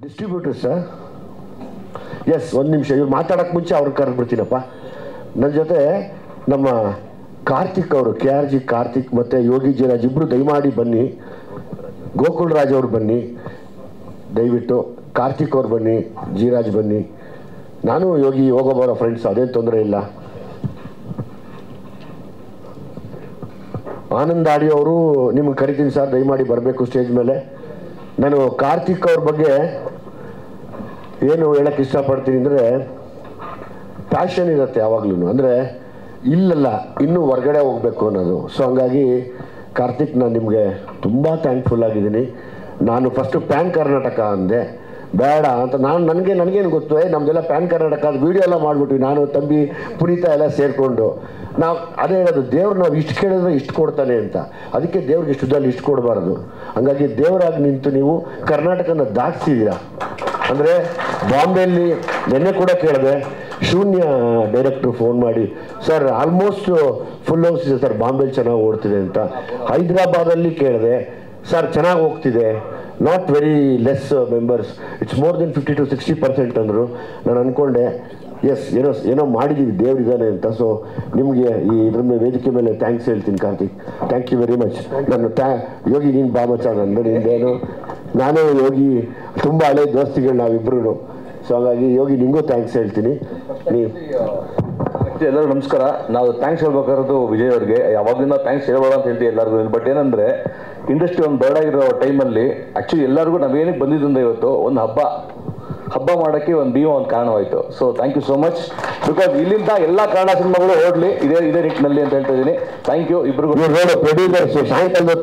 Distributor sir, S, ಒಂದು ನಿಮಿಷ. ಇವ್ರು ಮಾತಾಡೋಕ್ಕೆ ಮುಂಚೆ ಅವ್ರಿಗೆ ಕರೆದ್ಬಿಡ್ತೀನಪ್ಪ. ನನ್ನ ಜೊತೆ ನಮ್ಮ ಕಾರ್ತಿಕ್ ಅವರು, KRG ಕಾರ್ತಿಕ್ ಮತ್ತು ಯೋಗಿ ಜೀರಾಜ್ ಇಬ್ಬರು ದಯಮಾಡಿ ಬನ್ನಿ. ಗೋಕುಲ್ ರಾಜ್ ಅವ್ರು ಬನ್ನಿ ದಯವಿಟ್ಟು. ಕಾರ್ತಿಕ್ ಅವ್ರು ಬನ್ನಿ, ಜೀರಾಜ್ ಬನ್ನಿ. ನಾನು ಯೋಗಿ ಹೋಗೋಬರೋ ಫ್ರೆಂಡ್ಸ್, ಅದೇನು ತೊಂದರೆ ಇಲ್ಲ. ಆನಂದ್ ಆಡಿ ಅವರು ನಿಮ್ಗೆ ಕರಿತೀನಿ ಸರ್, ದಯಮಾಡಿ ಬರಬೇಕು ಸ್ಟೇಜ್ ಮೇಲೆ. ನಾನು ಕಾರ್ತಿಕ್ ಅವ್ರ ಬಗ್ಗೆ ಏನು ಹೇಳಕ್ಕೆ ಇಷ್ಟಪಡ್ತೀನಿ ಅಂದರೆ, ಪ್ಯಾಷನ್ ಇರುತ್ತೆ ಯಾವಾಗ್ಲೂ. ಅಂದರೆ ಇಲ್ಲಲ್ಲ, ಇನ್ನೂ ಹೊರಗಡೆ ಹೋಗಬೇಕು ಅನ್ನೋದು. ಸೊ ಹಂಗಾಗಿ ಕಾರ್ತಿಕ್, ನಾನು ನಿಮಗೆ ತುಂಬ ಥ್ಯಾಂಕ್ಫುಲ್ ಆಗಿದ್ದೀನಿ. ನಾನು ಫಸ್ಟು ಪ್ಯಾನ್ ಕರ್ನಾಟಕ ಅಂದೆ, ಬೇಡ ಅಂತ. ನನಗೇನು ಗೊತ್ತು, ನಮ್ಮದೆಲ್ಲ ಪ್ಯಾನ್ ಕರ್ನಾಟಕ ಅದು ವೀಡಿಯೋ ಎಲ್ಲ ಮಾಡಿಬಿಟ್ವಿ, ನಾನು ತಂಬಿ ಪುನೀತ ಎಲ್ಲ ಸೇರಿಕೊಂಡು. ನಾವು ಅದೇ ಹೇಳೋದು, ದೇವ್ರು ನಾವು ಇಷ್ಟು ಕೇಳಿದ್ರೆ ಇಷ್ಟು ಕೊಡ್ತಾನೆ ಅಂತ. ಅದಕ್ಕೆ ದೇವ್ರಿಗೆ ಇಷ್ಟದಲ್ಲಿ ಇಷ್ಟು ಕೊಡಬಾರ್ದು. ಹಂಗಾಗಿ ದೇವರಾಗಿ ನಿಂತು ನೀವು ಕರ್ನಾಟಕನ ದಾಟಿಸಿದ್ದೀರಾ. ಅಂದರೆ ಬಾಂಬೆಯಲ್ಲಿ ನೆನ್ನೆ ಕೂಡ ಕೇಳಿದೆ, ಶೂನ್ಯ ಡೈರೆಕ್ಟ್ರು ಫೋನ್ ಮಾಡಿ, ಸರ್ ಆಲ್ಮೋಸ್ಟ್ ಫುಲ್ ಹೌಸ್ ಇದೆ ಸರ್, ಬಾಂಬೆಲಿ ಚೆನ್ನಾಗಿ ಓಡ್ತಿದೆ ಅಂತ. ಹೈದ್ರಾಬಾದಲ್ಲಿ ಕೇಳಿದೆ, ಸರ್ ಚೆನ್ನಾಗಿ ಹೋಗ್ತಿದೆ, not very less members, it's more than 50 to 60% ಅಂದರು. ನಾನು ಅಂದ್ಕೊಂಡೆ, ಎಸ್, ಏನೋ ಮಾಡಿದ್ದೀವಿ, ದೇವರಿದ್ದಾನೆ ಅಂತ. ಸೊ ನಿಮಗೆ ಈ ಇದ್ರ ಮೇಲೆ ವೇದಿಕೆ ಮೇಲೆ ಥ್ಯಾಂಕ್ಸ್ ಹೇಳ್ತೀನಿ Karthik. Thank you very much. ನಾನು ಯೋಗಿ, ನೀನು ಬಾ ಮಚ್ಚ, ನಿಂದೇನು, ನಾನು ಯೋಗಿ ತುಂಬ ಹಳೆ ದೋಸ್ತಿಗಳು ನಾವಿಬ್ರು. ಸೊ ಹಾಗಾಗಿ ಯೋಗಿ ನಿಂಗೂ ಥ್ಯಾಂಕ್ಸ್ ಹೇಳ್ತೀನಿ. ನೀವು ಎಲ್ಲರೂ ನಮಸ್ಕಾರ. ನಾವು ಥ್ಯಾಂಕ್ಸ್ ಹೇಳ್ಬೇಕಾಗಿರೋದು ವಿಜಯ್ ಅವ್ರಿಗೆ. ಯಾವಾಗಲಿಂದ ಥ್ಯಾಂಕ್ಸ್ ಹೇಳ್ಬೇಡ ಅಂತ ಹೇಳ್ತೀವಿ ಎಲ್ಲರಿಗೂ. ಬಟ್ ಏನಂದರೆ, ಇಂಡಸ್ಟ್ರಿ ಒಂದು ಬರ್ಡ್ ಆಗಿರೋ ಟೈಮಲ್ಲಿ ಆ್ಯಕ್ಚುಲಿ ಎಲ್ಲರಿಗೂ ನಾವೇನಕ್ಕೆ ಬಂದಿದ್ದರಿಂದ ಇವತ್ತು ಒಂದು ಹಬ್ಬ ಮಾಡೋಕ್ಕೆ ಒಂದು ಭೀಮ ಒಂದು ಕಾರಣವಾಯಿತು. So thank you so much. Because ಇಲ್ಲಿಂದ ಎಲ್ಲ ಕನ್ನಡ ಸಿನಿಮಾಗಳು ಓಡಲಿ ಇದೇ ನಿಟ್ಟಿನಲ್ಲಿ ಅಂತ ಹೇಳ್ತಾ ಇದ್ದೀನಿ. ಥ್ಯಾಂಕ್ ಯು ಇಬ್ಬರಿಗೂ. ನೋಡು, ಪ್ರೊಡ್ಯೂಸರ್ಸ್ ಸಾಯಂಕಾಲ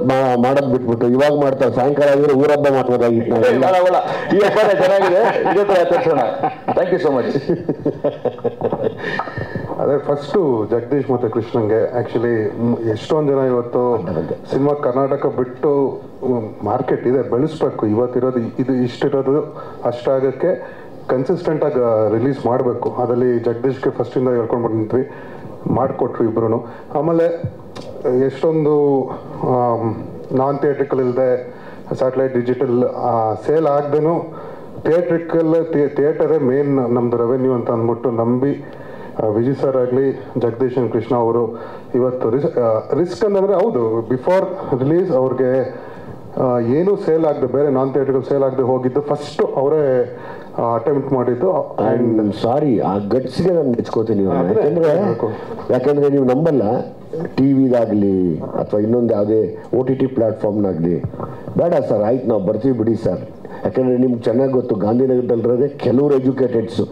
ಮಾಡೋದು ಬಿಟ್ಬಿಟ್ಟು ಇವಾಗ ಮಾಡ್ತಾರೆ. ಸಾಯಂಕಾಲ ಆಗಿದ್ರೆ ಊರಬ್ಬ ಮಾಡ್ಬೋದಾಗಿತ್ತು. ಈ ಹಬ್ಬನೇ ಚೆನ್ನಾಗಿದೆ, ಇದೇ ಥರ ಆಚರಿಸೋಣ. Thank you so much. ಅದೇ ಫಸ್ಟು ಜಗದೀಶ್ ಮತ್ತು ಕೃಷ್ಣಂಗೆ ಆ್ಯಕ್ಚುಲಿ ಎಷ್ಟೊಂದು ಜನ ಇವತ್ತು ಸಿನಿಮಾ ಕರ್ನಾಟಕ ಬಿಟ್ಟು ಮಾರ್ಕೆಟ್ ಇದೆ, ಬೆಳೆಸ್ಬೇಕು. ಇವತ್ತಿರೋದು ಇಷ್ಟಿರೋದು ಅಷ್ಟಾಗಕ್ಕೆ ಕನ್ಸಿಸ್ಟೆಂಟಾಗಿ ರಿಲೀಸ್ ಮಾಡಬೇಕು. ಅದರಲ್ಲಿ ಜಗದೀಶ್ಗೆ ಫಸ್ಟಿಂದ ಹೇಳ್ಕೊಂಡು ಬಂದಿದ್ವಿ, ಮಾಡಿಕೊಟ್ರು ಇಬ್ಬರು. ಆಮೇಲೆ ಎಷ್ಟೊಂದು ನಾನ್ ಥಿಯೇಟ್ರಿಕಲ್ ಇಲ್ಲದೆ ಸ್ಯಾಟಲೈಟ್ ಡಿಜಿಟಲ್ ಸೇಲ್ ಆಗದೇನು ಥಿಯೇಟರೇ ಮೇನ್ ನಮ್ಮದು ರೆವೆನ್ಯೂ ಅಂತ ಅಂದ್ಬಿಟ್ಟು ನಂಬಿ ವಿಜಯ್ ಸರ್ ಆಗಲಿ, ಜಗದೀಶ್ ಅಂಡ್ ಕೃಷ್ಣ ಅವರು ಇವತ್ತು ರಿಸ್ಕ್ ಅಂತಂದರೆ ಹೌದು, ಬಿಫೋರ್ ರಿಲೀಸ್ ಅವ್ರಿಗೆ ಏನೂ ಸೇಲ್ ಆಗದೆ, ಬೇರೆ ನಾನ್ ಥಿಯೇಟ್ರಿಕಲ್ ಸೇಲ್ ಆಗದೆ ಹೋಗಿದ್ದು ಫಸ್ಟು ಅವರೇ ಅಟೆಂಪ್ಟ್ ಮಾಡಿದ್ದು. ಆ್ಯಂಡ್ ಸಾರಿ, ಆ ಗಟ್ಸ್ಗೆ ನಾನು ಮೆಚ್ಕೋತೀನಿ. ಯಾಕಂದರೆ ನೀವು ನಂಬಲ್ಲ, ಟಿ ವಿದಾಗಲಿ ಅಥವಾ ಇನ್ನೊಂದು ಯಾವುದೇ OTT ಪ್ಲ್ಯಾಟ್ಫಾರ್ಮ್ನಾಗಲಿ, ಬೇಡ ಸರ್ ಆಯ್ತು ನಾವು ಬರ್ತೀವಿ ಬಿಡಿ ಸರ್. ಯಾಕಂದರೆ ನಿಮ್ಗೆ ಚೆನ್ನಾಗಿ ಗೊತ್ತು, ಗಾಂಧಿನಗರದಲ್ಲಿರೋದೇ ಕೆಲವರು ಎಜುಕೇಟೆಡ್ಸು,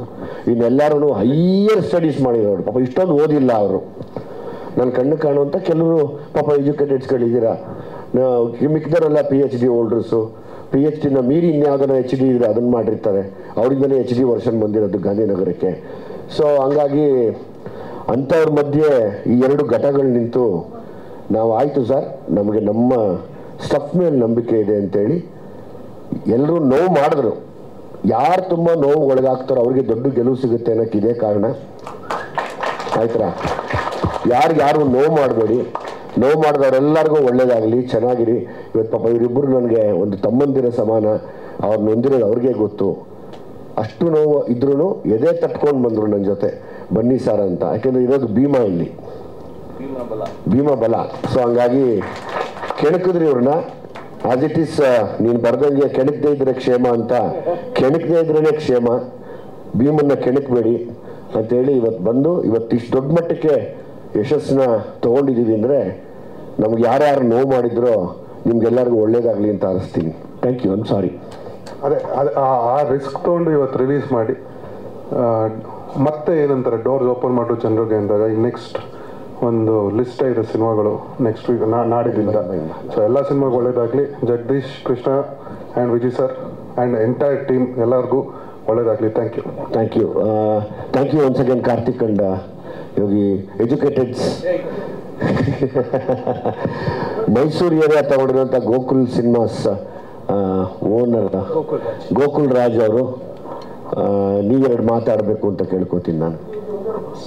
ಇನ್ನೆಲ್ಲರೂ ಹೈಯರ್ ಸ್ಟಡೀಸ್ ಮಾಡಿರೋರು. ಪಾಪ ಇಷ್ಟೊಂದು ಓದಿಲ್ಲ ಅವರು. ನನ್ನ ಕಣ್ಣು ಕಾಣುವಂಥ ಕೆಲವರು ಪಾಪ ಎಜುಕೇಟೆಡ್ಸ್ಗಳಿದ್ದೀರಾ. ಮಿಕ್ಕಿದವರೆಲ್ಲ PhD ಹೋಲ್ಡರ್ಸು. PhDನ ಮೀರಿ ಇನ್ಯಾವುದನ್ನ HD ಇದ್ರೆ ಅದನ್ನು ಮಾಡಿರ್ತಾರೆ. ಅವರಿಂದಲೇ HD ವರ್ಷನ್ ಬಂದಿರೋದು ಗಾಂಧಿನಗರಕ್ಕೆ. ಸೊ ಹಂಗಾಗಿ ಅಂಥವ್ರ ಮಧ್ಯೆ ಈ ಎರಡು ಘಟಗಳು ನಿಂತು ನಾವು ಆಯಿತು ಸರ್, ನಮಗೆ ನಮ್ಮ ಸ್ಟಫ್ ಮೇಲೆ ನಂಬಿಕೆ ಇದೆ ಅಂತೇಳಿ ಎಲ್ಲರೂ ನೋವು ಮಾಡಿದ್ರು. ಯಾರು ತುಂಬ ನೋವು ಒಳಗಾಗ್ತಾರೋ ಅವ್ರಿಗೆ ದೊಡ್ಡ ಗೆಲುವು ಸಿಗುತ್ತೆ ಅನ್ನೋಕ್ಕೆ ಇದೇ ಕಾರಣ. ಆಯ್ತಾ? ಯಾರು ನೋವು ಮಾಡಬೇಡಿ, ನೋವು ಮಾಡಿದವರೆಲ್ಲರಿಗೂ ಒಳ್ಳೇದಾಗಲಿ, ಚೆನ್ನಾಗಿರಿ. ಇವತ್ತು ಪಾಪ ಇವರಿಬ್ಬರು ನನಗೆ ಒಂದು ತಮ್ಮಂದಿರ ಸಮಾನ. ಅವ್ರು ನೊಂದಿರೋದು ಅವ್ರಿಗೆ ಗೊತ್ತು. ಅಷ್ಟು ನೋವು ಇದ್ರೂ ಎದೆ ತಟ್ಕೊಂಡು ಬಂದರು ನನ್ನ ಜೊತೆ, ಬನ್ನಿ ಸರ್ ಅಂತ. ಯಾಕೆಂದರೆ ಇರೋದು ಭೀಮಾ, ಇಲ್ಲಿ ಭೀಮಾ ಬಲ. ಸೊ ಹಂಗಾಗಿ ಕೆಣಕಿದ್ರಿ ಇವ್ರನ್ನ. ಆಸ್ ಇಟ್ ಈಸ್, ನೀನು ಬರ್ದಂಗೆ ಕೆಣಕದೇ ಇದ್ರೆ ಕ್ಷೇಮ ಅಂತ, ಕೆಣಕದೇ ಇದ್ರೇ ಕ್ಷೇಮ, ಭೀಮನ್ನ ಕೆಣಕಬೇಡಿ ಅಂತೇಳಿ ಇವತ್ತು ಬಂದು ಇಷ್ಟು ದೊಡ್ಡ ಮಟ್ಟಕ್ಕೆ ಯಶಸ್ಸನ್ನ ತೊಗೊಂಡಿದ್ದೀವಿ ಅಂದರೆ ನಮ್ಗೆ ಯಾರ್ಯಾರು ನೋವು ಮಾಡಿದ್ರೋ ನಿಮ್ಗೆಲ್ಲರಿಗೂ ಒಳ್ಳೇದಾಗಲಿ ಅಂತ ಅನಿಸ್ತೀನಿ. Thank you. I'm sorry. ಅದೇ ಆ ರಿಸ್ಕ್ ತೊಗೊಂಡು ಇವತ್ತು ರಿಲೀಸ್ ಮಾಡಿ ಮತ್ತೆ ಏನಂತಾರೆ ಡೋರ್ಸ್ ಓಪನ್ ಮಾಡು ಜನರಿಗೆ ಅಂದಾಗ ಈಗ ನೆಕ್ಸ್ಟ್ ಒಂದು ಲಿಸ್ಟ್ ಇದೆ ಸಿನಿಮಾಗಳು ನೆಕ್ಸ್ಟ್ ವೀಕ್ ನಾಡಿದ್ದಿಂದ. ಸೊ ಎಲ್ಲ ಸಿನಿಮಾಗೂ ಒಳ್ಳೇದಾಗಲಿ. Jagadish, Krishna and Vijay sir and entire team ಎಲ್ಲರಿಗೂ ಒಳ್ಳೇದಾಗಲಿ. Thank you. Thank you. Thank you once again Karthik and Yogi. ಎಜುಕೇಟೆಡ್ಸ್ ಮೈಸೂರು ಏರಿಯಾ ತಗೊಂಡಿರುವಂಥ ಗೋಕುಲ್ ಸಿನಿಮಾಸ್ ಓನರ್ ಗೋಕುಲ್ ರಾಜ್ ಅವರು, ನೀವೆರಡು ಮಾತಾಡಬೇಕು ಅಂತ ಕೇಳ್ಕೊತೀನಿ ನಾನು.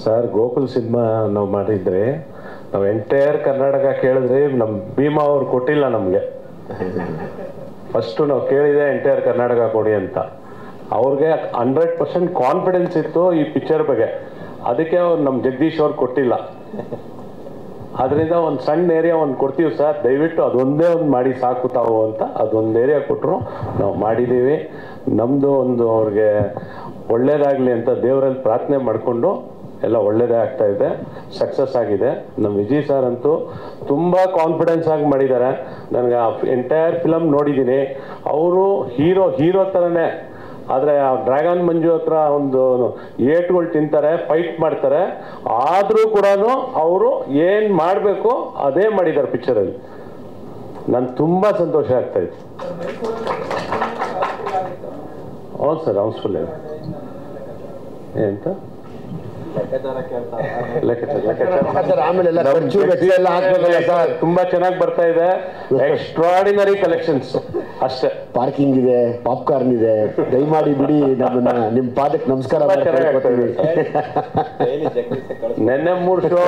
ಸರ್, ಗೋಕುಲ್ ಸಿನಿಮಾ ನಾವು ಮಾಡಿದರೆ ನಾವು ಎಂಟೈರ್ ಕರ್ನಾಟಕ ಕೇಳಿದ್ರೆ ನಮ್ಮ ಭೀಮಾ ಅವ್ರು ಕೊಟ್ಟಿಲ್ಲ ನಮಗೆ. ಫಸ್ಟು ನಾವು ಕೇಳಿದೆ ಎಂಟೈರ್ ಕರ್ನಾಟಕ ಕೊಡಿ ಅಂತ. ಅವ್ರಿಗೆ 100% ಕಾನ್ಫಿಡೆನ್ಸ್ ಇತ್ತು ಈ ಪಿಕ್ಚರ್ ಬಗ್ಗೆ, ಅದಕ್ಕೆ ಅವ್ರು ನಮ್ಮ ಜಗದೀಶ್ ಅವ್ರು ಕೊಟ್ಟಿಲ್ಲ. ಅದರಿಂದ ಒಂದು ಸಣ್ಣ ಏರಿಯಾ ಒಂದು ಕೊಡ್ತೀವಿ ಸರ್, ದಯವಿಟ್ಟು ಅದೊಂದೇ ಒಂದು ಮಾಡಿ ಸಾಕು ತಾವು ಅಂತ ಅದೊಂದು ಏರಿಯಾ ಕೊಟ್ಟರು, ನಾವು ಮಾಡಿದ್ದೀವಿ. ನಮ್ಮದು ಒಂದು ಅವ್ರಿಗೆ ಒಳ್ಳೇದಾಗಲಿ ಅಂತ ದೇವರಲ್ಲಿ ಪ್ರಾರ್ಥನೆ ಮಾಡಿಕೊಂಡು ಎಲ್ಲ ಒಳ್ಳೇದೇ ಆಗ್ತಾ ಇದೆ, ಸಕ್ಸಸ್ ಆಗಿದೆ. ನಮ್ಮ ವಿಜಯ್ ಸರ್ ಅಂತೂ ತುಂಬ ಕಾನ್ಫಿಡೆನ್ಸ್ ಆಗಿ ಮಾಡಿದ್ದಾರೆ. ನನಗೆ ಆ ಎಂಟೈರ್ ಫಿಲಮ್ ನೋಡಿದ್ದೀನಿ. ಅವರು ಹೀರೋ ಥರನೇ, ಆದರೆ ಆ ಡ್ರ್ಯಾಗನ್ ಮಂಜು ಹತ್ರ ಒಂದು ಏಟ್ಗಳು ತಿಂತಾರೆ, ಫೈಟ್ ಮಾಡ್ತಾರೆ, ಆದರೂ ಕೂಡ ಅವರು ಏನು ಮಾಡಬೇಕು ಅದೇ ಮಾಡಿದ್ದಾರೆ ಪಿಕ್ಚರಲ್ಲಿ. ನಾನು ತುಂಬ ಸಂತೋಷ ಆಗ್ತಾಯಿತ್ತು. ಹೌದು ಸರ್, ಹೌಸ್ಫುಲ್ ಎಂತ ತುಂಬಾ ಚೆನ್ನಾಗಿ ಬರ್ತಾ ಇದೆ. ಎಕ್ಸ್ಟ್ರಾಡಿನರಿ ಕಲೆಕ್ಷನ್ಸ್ ಅಷ್ಟೇ. ಪಾರ್ಕಿಂಗ್ ಇದೆ, ಪಾಪ್ಕಾರ್ನ್ ಇದೆ, ದಯಮಾಡಿ ಬಿಡಿ ನಮ್ಮನ್ನ ನಿಮ್ ಪಾದಕ್ಕೆ ನಮಸ್ಕಾರ. ನೆನ್ನೆ 3 ಶೋ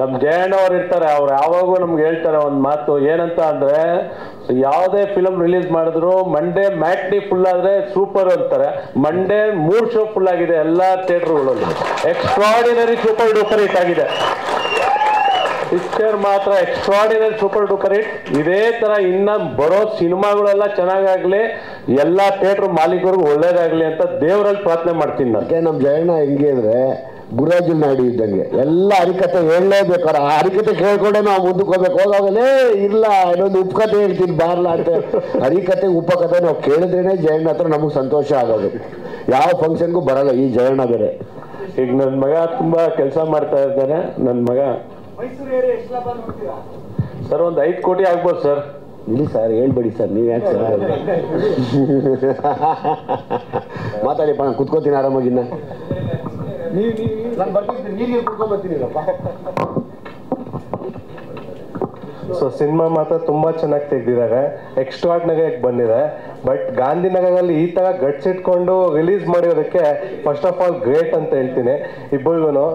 ನಮ್ ಜಯಣ್ಣ ಅವ್ರು ಇರ್ತಾರೆ, ಅವ್ರು ಯಾವಾಗೂ ನಮ್ಗೆ ಹೇಳ್ತಾರೆ ಒಂದ್ ಮಾತು, ಏನಂತ ಅಂದ್ರೆ ಯಾವುದೇ ಫಿಲಮ್ ರಿಲೀಸ್ ಮಾಡಿದ್ರು ಮಂಡೇ ಮ್ಯಾಟ್ನಿ ಫುಲ್ ಆದ್ರೆ ಸೂಪರ್ ಅಂತಾರೆ. ಮಂಡೇ 3 ಶೋ ಫುಲ್ ಆಗಿದೆ ಎಲ್ಲಾ ಥಿಯೇಟರ್ಗಳಲ್ಲಿ. ಎಕ್ಸ್ಟ್ರಾಡಿನರಿ ಸೂಪರ್ ಡೂಪರ್ ಹಿಟ್ ಆಗಿದೆ ಪಿಕ್ಚರ್ ಮಾತ್ರ, ಎಕ್ಸ್ಟ್ರಾಡಿನರಿ ಸೂಪರ್ ಡೂಪರ್ ಹಿಟ್. ಇದೇ ತರ ಇನ್ನ ಬರೋ ಸಿನಿಮಾಗಳೆಲ್ಲ ಚೆನ್ನಾಗಾಗ್ಲಿ, ಎಲ್ಲಾ ಥಿಯೇಟರ್ ಮಾಲೀಕರಿಗೂ ಒಳ್ಳೇದಾಗ್ಲಿ ಅಂತ ದೇವರಲ್ಲಿ ಪ್ರಾರ್ಥನೆ ಮಾಡ್ತೀನಿ ನಾನು. ನಮ್ ಜಯಣ್ಣ ಹೆಂಗೆ ಅಂದ್ರೆ ಗುರಾಜುಲ್ ನಾಡಿ ಇದ್ದಂಗೆ, ಎಲ್ಲ ಹರಿಕತೆ ಹೇಳಲೇಬೇಕಾರೆ ಆ ಹರಿಕತೆ ಕೇಳ್ಕೊಂಡೆ ನಾವು ಮುಂದಕ್ಕೆ ಹೋಗ್ಬೇಕು. ಹೋಗಾಗಲೇ ಇಲ್ಲ ಇನ್ನೊಂದು ಉಪಕತೆ ಹೇಳ್ತೀನಿ ಬಾರ್ಲ ಅಂತ. ಹರಿಕತೆ ಉಪಕತೆ ನಾವು ಕೇಳಿದ್ರೇನೆ ಜಯಣ್ಣ ಹತ್ರ ನಮಗೆ ಸಂತೋಷ ಆಗೋದು. ಯಾವ ಫಂಕ್ಷನ್ಗೂ ಬರಲ್ಲ ಈ ಜಯಣ್ಣ ಬೇರೆ. ಈಗ ನನ್ನ ಮಗ ತುಂಬಾ ಕೆಲಸ ಮಾಡ್ತಾ ಇದ್ದಾನೆ. ನನ್ನ ಮಗ ಸರ್ ಒಂದು 5 ಕೋಟಿ ಆಗ್ಬೋದು ಸರ್. ಇಲ್ಲಿ ಸರ್ ಹೇಳ್ಬೇಡಿ ಸರ್, ನೀವು ಯಾಕೆ ಸರ್ ಮಾತಾಡಿ ನಾನು ಕುತ್ಕೋತೀನಿ ಆರಾಮಾಗಿನ್ನ. ಸೊ ಸಿನಿಮಾ ಮಾತ್ರ ತುಂಬಾ ಚೆನ್ನಾಗಿ ತೆಗೆದಿದ್ದಾರೆ, ಎಕ್ಸ್ಟ್ರಾರ್ಡಿನರಿ ಆಗಿ ಬಂದಿದೆ. ಬಟ್ ಗಾಂಧಿನಗರಲ್ಲಿ ಈ ತರ ಗಟ್ಸ್ ಇಟ್ಕೊಂಡು ರಿಲೀಸ್ ಮಾಡಿರೋದಕ್ಕೆ ಫಸ್ಟ್ ಆಫ್ ಆಲ್ ಗ್ರೇಟ್ ಅಂತ ಹೇಳ್ತೀನಿ ಇಬ್ಬರಿಗೂ.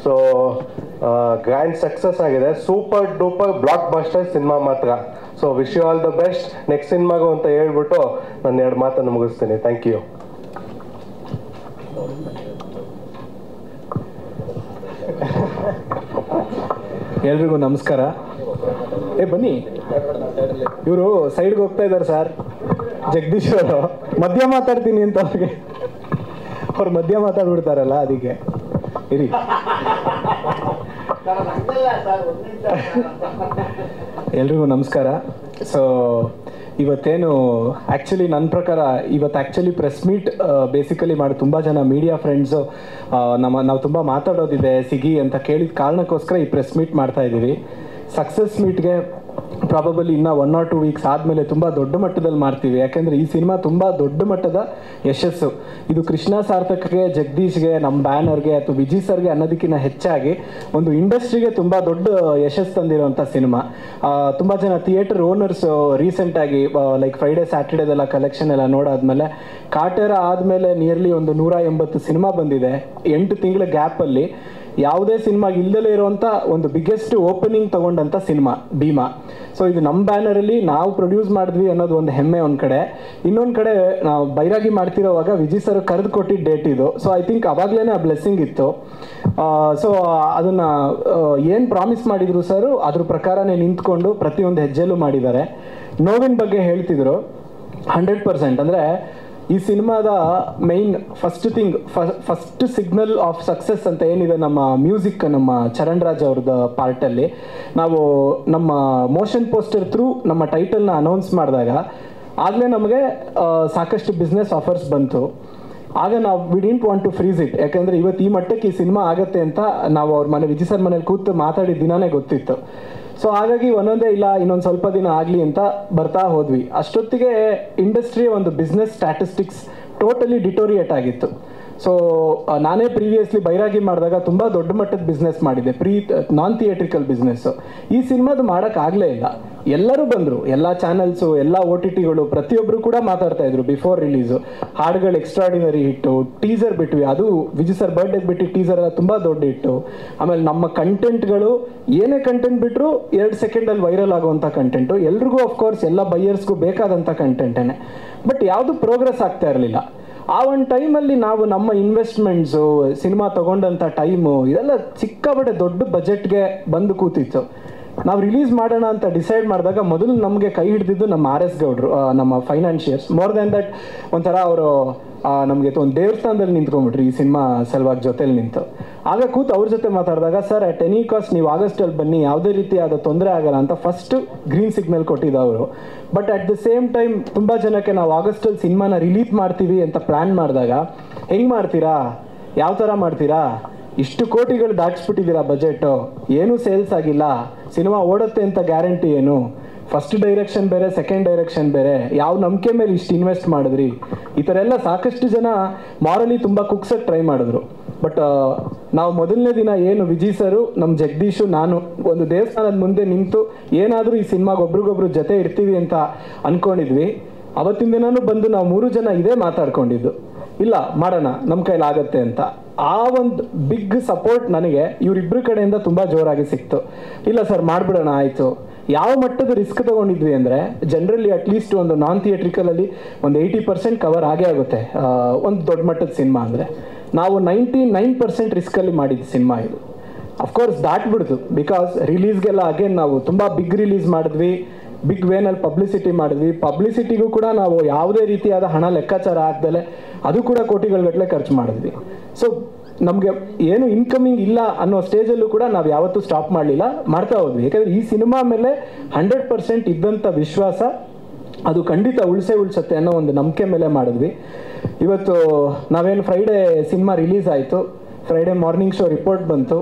ಸೊ ಗ್ರ್ಯಾಂಡ್ ಸಕ್ಸಸ್ ಆಗಿದೆ, super duper blockbuster cinema ಮಾತ್ರ. So wish you all the best next ಸಿನಿಮಾಗೂ ಅಂತ ಹೇಳ್ಬಿಟ್ಟು ನಾನು 2 ಮಾತನ್ನು ಮುಗಿಸ್ತೀನಿ. Thank you. ಎಲ್ರಿಗೂ ನಮಸ್ಕಾರ. ಬನ್ನಿ, ಇವರು ಸೈಡ್ಗೆ ಹೋಗ್ತಾ ಇದ್ದಾರೆ ಸರ್. ಜಗದೀಶ್ ಅವರು ಮಧ್ಯ ಮಾತಾಡ್ತೀನಿ ಅಂತ ಅವ್ರು ಮಧ್ಯ ಮಾತಾಡ್ಬಿಡ್ತಾರಲ್ಲ, ಅದಕ್ಕೆ ಇರಿ. ಎಲ್ರಿಗೂ ನಮಸ್ಕಾರ. ಸೊ ಇವತ್ತೇನು ಆ್ಯಕ್ಚುಲಿ ನನ್ನ ಪ್ರಕಾರ ಇವತ್ತು ಪ್ರೆಸ್ ಮೀಟ್ ಬೇಸಿಕಲಿ ಮಾಡಿ ತುಂಬ ಜನ ಮೀಡಿಯಾ ಫ್ರೆಂಡ್ಸು ನಾವು ತುಂಬ ಮಾತಾಡೋದಿದೆ ಸಿಗಿ ಅಂತ ಕೇಳಿದ ಕಾರಣಕ್ಕೋಸ್ಕರ ಈ ಪ್ರೆಸ್ ಮೀಟ್ ಮಾಡ್ತಾ ಇದ್ದೀವಿ. ಸಕ್ಸಸ್ ಮೀಟ್ಗೆ ಪ್ರಾಬಬಲಿ ಇನ್ನೂ 1 or 2 ವೀಕ್ಸ್ ಆದಮೇಲೆ ತುಂಬ ದೊಡ್ಡ ಮಟ್ಟದಲ್ಲಿ ಮಾಡ್ತೀವಿ. ಯಾಕೆಂದರೆ ಈ ಸಿನಿಮಾ ತುಂಬ ದೊಡ್ಡ ಮಟ್ಟದ ಯಶಸ್ಸು. ಇದು ಕೃಷ್ಣ ಸಾರ್ಥಕ್ಗೆ, ಜಗದೀಶ್ಗೆ, ನಮ್ಮ ಬ್ಯಾನರ್ಗೆ ಅಥವಾ ವಿಜಯ್ ಸರ್ಗೆ ಅನ್ನೋದಕ್ಕಿಂತ ಹೆಚ್ಚಾಗಿ ಒಂದು ಇಂಡಸ್ಟ್ರಿಗೆ ತುಂಬ ದೊಡ್ಡ ಯಶಸ್ಸು ತಂದಿರುವಂಥ ಸಿನಿಮಾ. ತುಂಬ ಜನ ಥಿಯೇಟರ್ ಓನರ್ಸ್ ರೀಸೆಂಟಾಗಿ ಲೈಕ್ ಫ್ರೈಡೇ ಸ್ಯಾಟರ್ಡೇದೆಲ್ಲ ಕಲೆಕ್ಷನ್ ಎಲ್ಲ ನೋಡಾದ್ಮೇಲೆ ಕಾಟೇರ ಆದಮೇಲೆ ನಿಯರ್ಲಿ ಒಂದು 180 ಸಿನಿಮಾ ಬಂದಿದೆ 8 ತಿಂಗಳ ಗ್ಯಾಪಲ್ಲಿ. ಯಾವುದೇ ಸಿನಿಮಾಗೆ ಇಲ್ಲದಲೇ ಇರುವಂಥ ಒಂದು ಬಿಗ್ಗೆಸ್ಟ್ ಓಪನಿಂಗ್ ತಗೊಂಡಂಥ ಸಿನಿಮಾ ಭೀಮಾ. ಸೊ ಇದು ನಮ್ಮ ಬ್ಯಾನರಲ್ಲಿ ನಾವು ಪ್ರೊಡ್ಯೂಸ್ ಮಾಡಿದ್ವಿ ಅನ್ನೋದು ಒಂದು ಹೆಮ್ಮೆ ಒಂದು ಕಡೆ. ಇನ್ನೊಂದು ಕಡೆ ನಾವು ಬೈರಾಗಿ ಮಾಡ್ತಿರೋವಾಗ ವಿಜಯ್ ಸರ್ ಕರೆದು ಕೊಟ್ಟಿದ್ದ ಡೇಟ್ ಇದು. ಸೊ ಐ ಥಿಂಕ್ ಅವಾಗಲೇ ಆ ಬ್ಲೆಸ್ಸಿಂಗ್ ಇತ್ತು. ಸೊ ಅದನ್ನು ಏನು ಪ್ರಾಮಿಸ್ ಮಾಡಿದ್ರು ಸರ್ ಅದ್ರ ಪ್ರಕಾರನೇ ನಿಂತ್ಕೊಂಡು ಪ್ರತಿಯೊಂದು ಹೆಜ್ಜೆಲ್ಲೂ ಮಾಡಿದ್ದಾರೆ. ನೋವಿನ ಬಗ್ಗೆ ಹೇಳ್ತಿದ್ರು 100%. ಅಂದರೆ ಈ ಸಿನಿಮಾದ main first signal of success ಅಂತ ಏನಿದೆ ನಮ್ಮ ಮ್ಯೂಸಿಕ್, ನಮ್ಮ ಚರಣ್ ರಾಜ್ ಅವ್ರದ್ದು ಪಾರ್ಟಲ್ಲಿ ನಾವು ನಮ್ಮ ಮೋಷನ್ ಪೋಸ್ಟರ್ ಥ್ರೂ ನಮ್ಮ ಟೈಟಲ್ನ ಅನೌನ್ಸ್ ಮಾಡಿದಾಗ ಆಗಲೇ ನಮಗೆ ಸಾಕಷ್ಟು ಬಿಸ್ನೆಸ್ ಆಫರ್ಸ್ ಬಂತು. ಆಗ ನಾವು we didn't want to freeze it. ಯಾಕೆಂದರೆ ಇವತ್ತು ಈ ಮಟ್ಟಕ್ಕೆ ಈ ಸಿನಿಮಾ ಆಗುತ್ತೆ ಅಂತ ನಾವು ಅವ್ರ ಮನೆ ವಿಜಯ್ ಸರ್ ಮನೇಲಿ ಕೂತು ಮಾತಾಡಿದ ದಿನಾನೇ ಗೊತ್ತಿತ್ತು. ಸೊ ಹಾಗಾಗಿ ಒಂದೊಂದೇ ಇಲ್ಲ ಇನ್ನೊಂದು ಸ್ವಲ್ಪ ದಿನ ಆಗಲಿ ಅಂತ ಬರ್ತಾ ಹೋದ್ವಿ. ಅಷ್ಟೊತ್ತಿಗೆ ಇಂಡಸ್ಟ್ರಿಯ ಒಂದು ಬಿಸ್ನೆಸ್ ಸ್ಟ್ಯಾಟಿಸ್ಟಿಕ್ಸ್ ಟೋಟಲಿ ಡಿಟೋರಿಯೇಟ್ ಆಗಿತ್ತು. ಸೊ ನಾನೇ ಪ್ರೀವಿಯಸ್ಲಿ ಬೈರಾಗಿ ಮಾಡಿದಾಗ ತುಂಬ ದೊಡ್ಡ ಮಟ್ಟದ ಬಿಸ್ನೆಸ್ ಮಾಡಿದೆ, ನಾನ್ ಥಿಯೇಟ್ರಿಕಲ್ ಬಿಸ್ನೆಸ್ಸು. ಈ ಸಿನಿಮಾದು ಮಾಡೋಕ್ಕಾಗಲೇ ಇಲ್ಲ. ಎಲ್ಲರೂ ಬಂದರು, ಎಲ್ಲ ಚಾನೆಲ್ಸು, ಎಲ್ಲ OTTಗಳು, ಪ್ರತಿಯೊಬ್ಬರು ಕೂಡ ಮಾತಾಡ್ತಾ ಇದ್ರು ಬಿಫೋರ್ ರಿಲೀಸು. ಹಾಡುಗಳು ಎಕ್ಸ್ಟ್ರಾಡಿನರಿ ಹಿಟ್ಟು, ಟೀಸರ್ ಬಿಟ್ವಿ, ಅದು ವಿಜಯ್ ಸರ್ ಬರ್ಡೇಗೆ ಬಿಟ್ಟು ಟೀಸರ್ ಎಲ್ಲ ತುಂಬ ದೊಡ್ಡ ಹಿಟ್ಟು. ಆಮೇಲೆ ನಮ್ಮ ಕಂಟೆಂಟ್ಗಳು ಏನೇ ಕಂಟೆಂಟ್ ಬಿಟ್ಟರು 2 ಸೆಕೆಂಡಲ್ಲಿ ವೈರಲ್ ಆಗುವಂಥ ಕಂಟೆಂಟು, ಎಲ್ರಿಗೂ ಅಫ್ಕೋರ್ಸ್ ಎಲ್ಲ ಬೈಯರ್ಸ್ಗೂ ಬೇಕಾದಂಥ ಕಂಟೆಂಟೇನೆ. ಬಟ್ ಯಾವುದು ಪ್ರೋಗ್ರೆಸ್ ಆಗ್ತಾ ಇರಲಿಲ್ಲ. ಆ ಒಂದು ಟೈಮಲ್ಲಿ ನಾವು ನಮ್ಮ ಇನ್ವೆಸ್ಟ್ಮೆಂಟ್ಸು, ಸಿನಿಮಾ ತೊಗೊಂಡಂಥ ಟೈಮು, ಇದೆಲ್ಲ ಸಿಕ್ಕಾಪಟ್ಟೆ ದೊಡ್ಡ ಬಜೆಟ್ಗೆ ಬಂದು ಕೂತಿತ್ತು. ನಾವು ರಿಲೀಸ್ ಮಾಡೋಣ ಅಂತ ಡಿಸೈಡ್ ಮಾಡಿದಾಗ ಮೊದಲು ನಮಗೆ ಕೈ ಹಿಡಿದಿದ್ದು ನಮ್ಮ RS ಗೌಡ್ರು, ನಮ್ಮ ಫೈನಾನ್ಷಿಯರ್ಸ್. ಮೋರ್ ದ್ಯಾನ್ ದಟ್ ಒಂಥರ ಅವರು ನಮಗೆ ಒಂದು ದೇವಸ್ಥಾನದಲ್ಲಿ ನಿಂತ್ಕೊಂಡ್ಬಿಟ್ರಿ ಈ ಸಿನಿಮಾ ಸಲುವಾಗಿ ಜೊತೆಲಿ ನಿಂತು. ಆಗ ಕೂತು ಅವ್ರ ಜೊತೆ ಮಾತಾಡಿದಾಗ, ಸರ್ ಅಟ್ ಎನಿ ಕಾಸ್ಟ್ ನೀವು ಆಗಸ್ಟಲ್ಲಿ ಬನ್ನಿ, ಯಾವುದೇ ರೀತಿಯಾದ ತೊಂದರೆ ಆಗಲ್ಲ ಅಂತ ಫಸ್ಟ್ ಗ್ರೀನ್ ಸಿಗ್ನಲ್ ಕೊಟ್ಟಿದ್ದು ಅವರು. But at the same time ತುಂಬ ಜನಕ್ಕೆ ನಾವು ಆಗಸ್ಟಲ್ಲಿ ಸಿನಿಮಾನ ರಿಲೀಸ್ ಮಾಡ್ತೀವಿ ಅಂತ ಪ್ಲ್ಯಾನ್ ಮಾಡಿದಾಗ, ಹೆಂಗೆ ಮಾಡ್ತೀರಾ, ಯಾವ ಥರ ಮಾಡ್ತೀರಾ, ಇಷ್ಟು ಕೋಟಿಗಳು ದಾಟಿಸ್ಬಿಟ್ಟಿದ್ದೀರಾ ಬಜೆಟು, ಏನೂ ಸೇಲ್ಸ್ ಆಗಿಲ್ಲ, ಸಿನಿಮಾ ಓಡುತ್ತೆ ಅಂತ ಗ್ಯಾರಂಟಿ ಏನು, ಫಸ್ಟ್ ಡೈರೆಕ್ಷನ್ ಬೇರೆ, ಸೆಕೆಂಡ್ ಡೈರೆಕ್ಷನ್ ಬೇರೆ, ಯಾವ ನಂಬಿಕೆ ಮೇಲೆ ಇಷ್ಟು ಇನ್ವೆಸ್ಟ್ ಮಾಡಿದ್ರಿ, ಈ ಥರ ಎಲ್ಲ ಸಾಕಷ್ಟು ಜನ ಮಾರಲಿ ತುಂಬ ಕುಗ್ಸಕ್ಕೆ ಟ್ರೈ ಮಾಡಿದ್ರು. ಬಟ್ ನಾವು ಮೊದಲನೇ ದಿನ ಏನು ವಿಜಯ್ ಸರು, ನಮ್ಮ ಜಗದೀಶು, ನಾನು ಒಂದು ದೇವಸ್ಥಾನದ ಮುಂದೆ ನಿಂತು ಏನಾದರೂ ಈ ಸಿನಿಮಾಗೆ ಒಬ್ರಿಗೊಬ್ರು ಜೊತೆ ಇರ್ತೀವಿ ಅಂತ ಅಂದ್ಕೊಂಡಿದ್ವಿ. ಅವತ್ತಿನ ದಿನನೂ ಬಂದು ನಾವು 3 ಜನ ಇದೇ ಮಾತಾಡ್ಕೊಂಡಿದ್ದು, ಇಲ್ಲ ಮಾಡೋಣ ನಮ್ಮ ಕೈಲಾಗತ್ತೆ ಅಂತ. ಆ ಒಂದು ಬಿಗ್ ಸಪೋರ್ಟ್ ನನಗೆ ಇವರಿಬ್ಬರ ಕಡೆಯಿಂದ ತುಂಬ ಜೋರಾಗಿ ಸಿಕ್ತು. ಇಲ್ಲ ಸರ್ ಮಾಡಿಬಿಡೋಣ ಆಯಿತು. ಯಾವ ಮಟ್ಟದ ರಿಸ್ಕ್ ತೊಗೊಂಡಿದ್ವಿ ಅಂದರೆ, ಜನರಲಿ ಅಟ್ಲೀಸ್ಟ್ ಒಂದು ನಾನ್ ಥಿಯೇಟ್ರಿಕಲಲ್ಲಿ ಒಂದು 80% ಕವರ್ ಆಗೇ ಆಗುತ್ತೆ ಒಂದು ದೊಡ್ಡ ಮಟ್ಟದ ಸಿನಿಮಾ ಅಂದರೆ. ನಾವು 99% ರಿಸ್ಕಲ್ಲಿ ಮಾಡಿದ್ದು ಸಿನಿಮಾ ಇದು. ಅಫ್ಕೋರ್ಸ್ ದಾಟ್ಬಿಡ್ತು, ಬಿಕಾಸ್ ರಿಲೀಸ್ಗೆಲ್ಲ ಅಗೇನ್ ನಾವು ತುಂಬ ಬಿಗ್ ರಿಲೀಸ್ ಮಾಡಿದ್ವಿ, ಬಿಗ್ ವೇನಲ್ಲಿ ಪಬ್ಲಿಸಿಟಿ ಮಾಡಿದ್ವಿ. ಪಬ್ಲಿಸಿಟಿಗೂ ಕೂಡ ನಾವು ಯಾವುದೇ ರೀತಿಯಾದ ಹಣ ಲೆಕ್ಕಾಚಾರ ಆಗ್ದಲೆ ಅದು ಕೂಡ ಕೋಟಿಗಟ್ಟಲೆ ಖರ್ಚು ಮಾಡಿದ್ವಿ. ಸೊ ನಮಗೆ ಏನು ಇನ್ಕಮಿಂಗ್ ಇಲ್ಲ ಅನ್ನೋ ಸ್ಟೇಜಲ್ಲೂ ಕೂಡ ನಾವು ಯಾವತ್ತೂ ಸ್ಟಾಪ್ ಮಾಡಲಿಲ್ಲ, ಮಾಡ್ತಾ ಹೋದ್ವಿ. ಯಾಕಂದರೆ ಈ ಸಿನಿಮಾ ಮೇಲೆ 100% ಇದ್ದಂಥ ವಿಶ್ವಾಸ ಅದು ಖಂಡಿತ ಉಳಿಸತ್ತೆ ಅನ್ನೋ ಒಂದು ನಂಬಿಕೆ ಮೇಲೆ ಮಾಡಿದ್ವಿ. ಇವತ್ತು ನಾವೇನು ಫ್ರೈಡೇ ಸಿನಿಮಾ ರಿಲೀಸ್ ಆಯಿತು, ಫ್ರೈಡೇ ಮಾರ್ನಿಂಗ್ ಶೋ ರಿಪೋರ್ಟ್ ಬಂತು.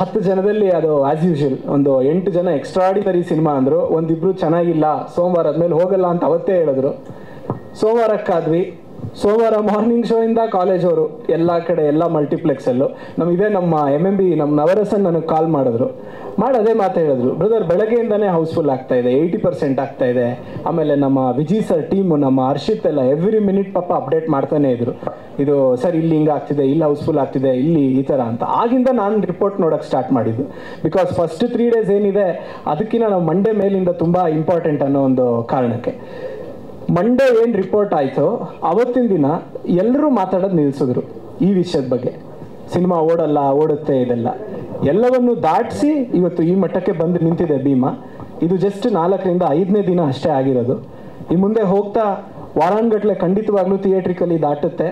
10 ಜನದಲ್ಲಿ ಅದು ಆ್ಯಸ್ ಯೂಶುವಲ್ ಒಂದು 8 ಜನ ಎಕ್ಸ್ಟ್ರಾಡಿನರಿ ಸಿನಿಮಾ ಅಂದರು, ಒಂದಿಬ್ಬರು ಚೆನ್ನಾಗಿಲ್ಲ, ಸೋಮವಾರ ಆದಮೇಲೆ ಹೋಗಲ್ಲ ಅಂತ ಅವತ್ತೇ ಹೇಳಿದ್ರು. ಸೋಮವಾರಕ್ಕಾದ್ವಿ. ಸೋಮವಾರ ಮಾರ್ನಿಂಗ್ ಶೋ ಇಂದ ಕಾಲೇಜವರು ಎಲ್ಲ ಕಡೆ ಎಲ್ಲ ಮಲ್ಟಿಪ್ಲೆಕ್ಸಲ್ಲೂ ನಮ್ಮ MMB ನಮ್ಮ ನವರಸನ್ ನನಗೆ ಕಾಲ್ ಮಾಡಿದ್ರು. ಅದೇ ಮಾತು ಹೇಳಿದ್ರು, ಬ್ರದರ್ ಬೆಳಗ್ಗೆಯಿಂದನೇ ಹೌಸ್ಫುಲ್ ಆಗ್ತಾ ಇದೆ, 80% ಆಗ್ತಾ ಇದೆ. ಆಮೇಲೆ ನಮ್ಮ ವಿಜಯ್ ಸರ್ ಟೀಮು, ನಮ್ಮ ಹರ್ಷಿತ್ ಎಲ್ಲ ಎವ್ರಿ ಮಿನಿಟ್ ಪಾಪ ಅಪ್ಡೇಟ್ ಮಾಡ್ತಾನೆ ಇದ್ರು, ಇದು ಸರ್ ಇಲ್ಲಿ ಹಿಂಗೆ ಆಗ್ತಿದೆ, ಇಲ್ಲಿ ಹೌಸ್ಫುಲ್ ಆಗ್ತಿದೆ, ಇಲ್ಲಿ ಈ ಥರ ಅಂತ. ಆಗಿಂದ ನಾನು ರಿಪೋರ್ಟ್ ನೋಡೋಕ್ಕೆ ಸ್ಟಾರ್ಟ್ ಮಾಡಿದ್ದು. ಬಿಕಾಸ್ ಫಸ್ಟ್ 3 ಡೇಸ್ ಏನಿದೆ ಅದಕ್ಕಿಂತ ನಾವು ಮಂಡೇ ಮೇಲಿಂದ ತುಂಬ ಇಂಪಾರ್ಟೆಂಟ್ ಅನ್ನೋ ಒಂದು ಕಾರಣಕ್ಕೆ. ಮಂಡೇ ಏನು ರಿಪೋರ್ಟ್ ಆಯಿತು ಅವತ್ತಿನ ದಿನ ಎಲ್ಲರೂ ಮಾತಾಡೋದು ನಿಲ್ಲಿಸಿದ್ರು ಈ ವಿಷಯದ ಬಗ್ಗೆ. ಸಿನಿಮಾ ಓಡುತ್ತೆ ಇದೆಲ್ಲ ಎಲ್ಲವನ್ನು ದಾಟಿಸಿ ಇವತ್ತು ಈ ಮಟ್ಟಕ್ಕೆ ಬಂದು ನಿಂತಿದೆ ಭೀಮಾ. ಇದು ಜಸ್ಟ್ 4ರಿಂದ 5ನೇ ದಿನ ಅಷ್ಟೇ ಆಗಿರೋದು. ಈ ಮುಂದೆ ಹೋಗ್ತಾ ವಾರಾನ್ಗಟ್ಲೆ ಖಂಡಿತವಾಗ್ಲೂ ಥಿಯೇಟ್ರಿಕಲಿ ದಾಟುತ್ತೆ.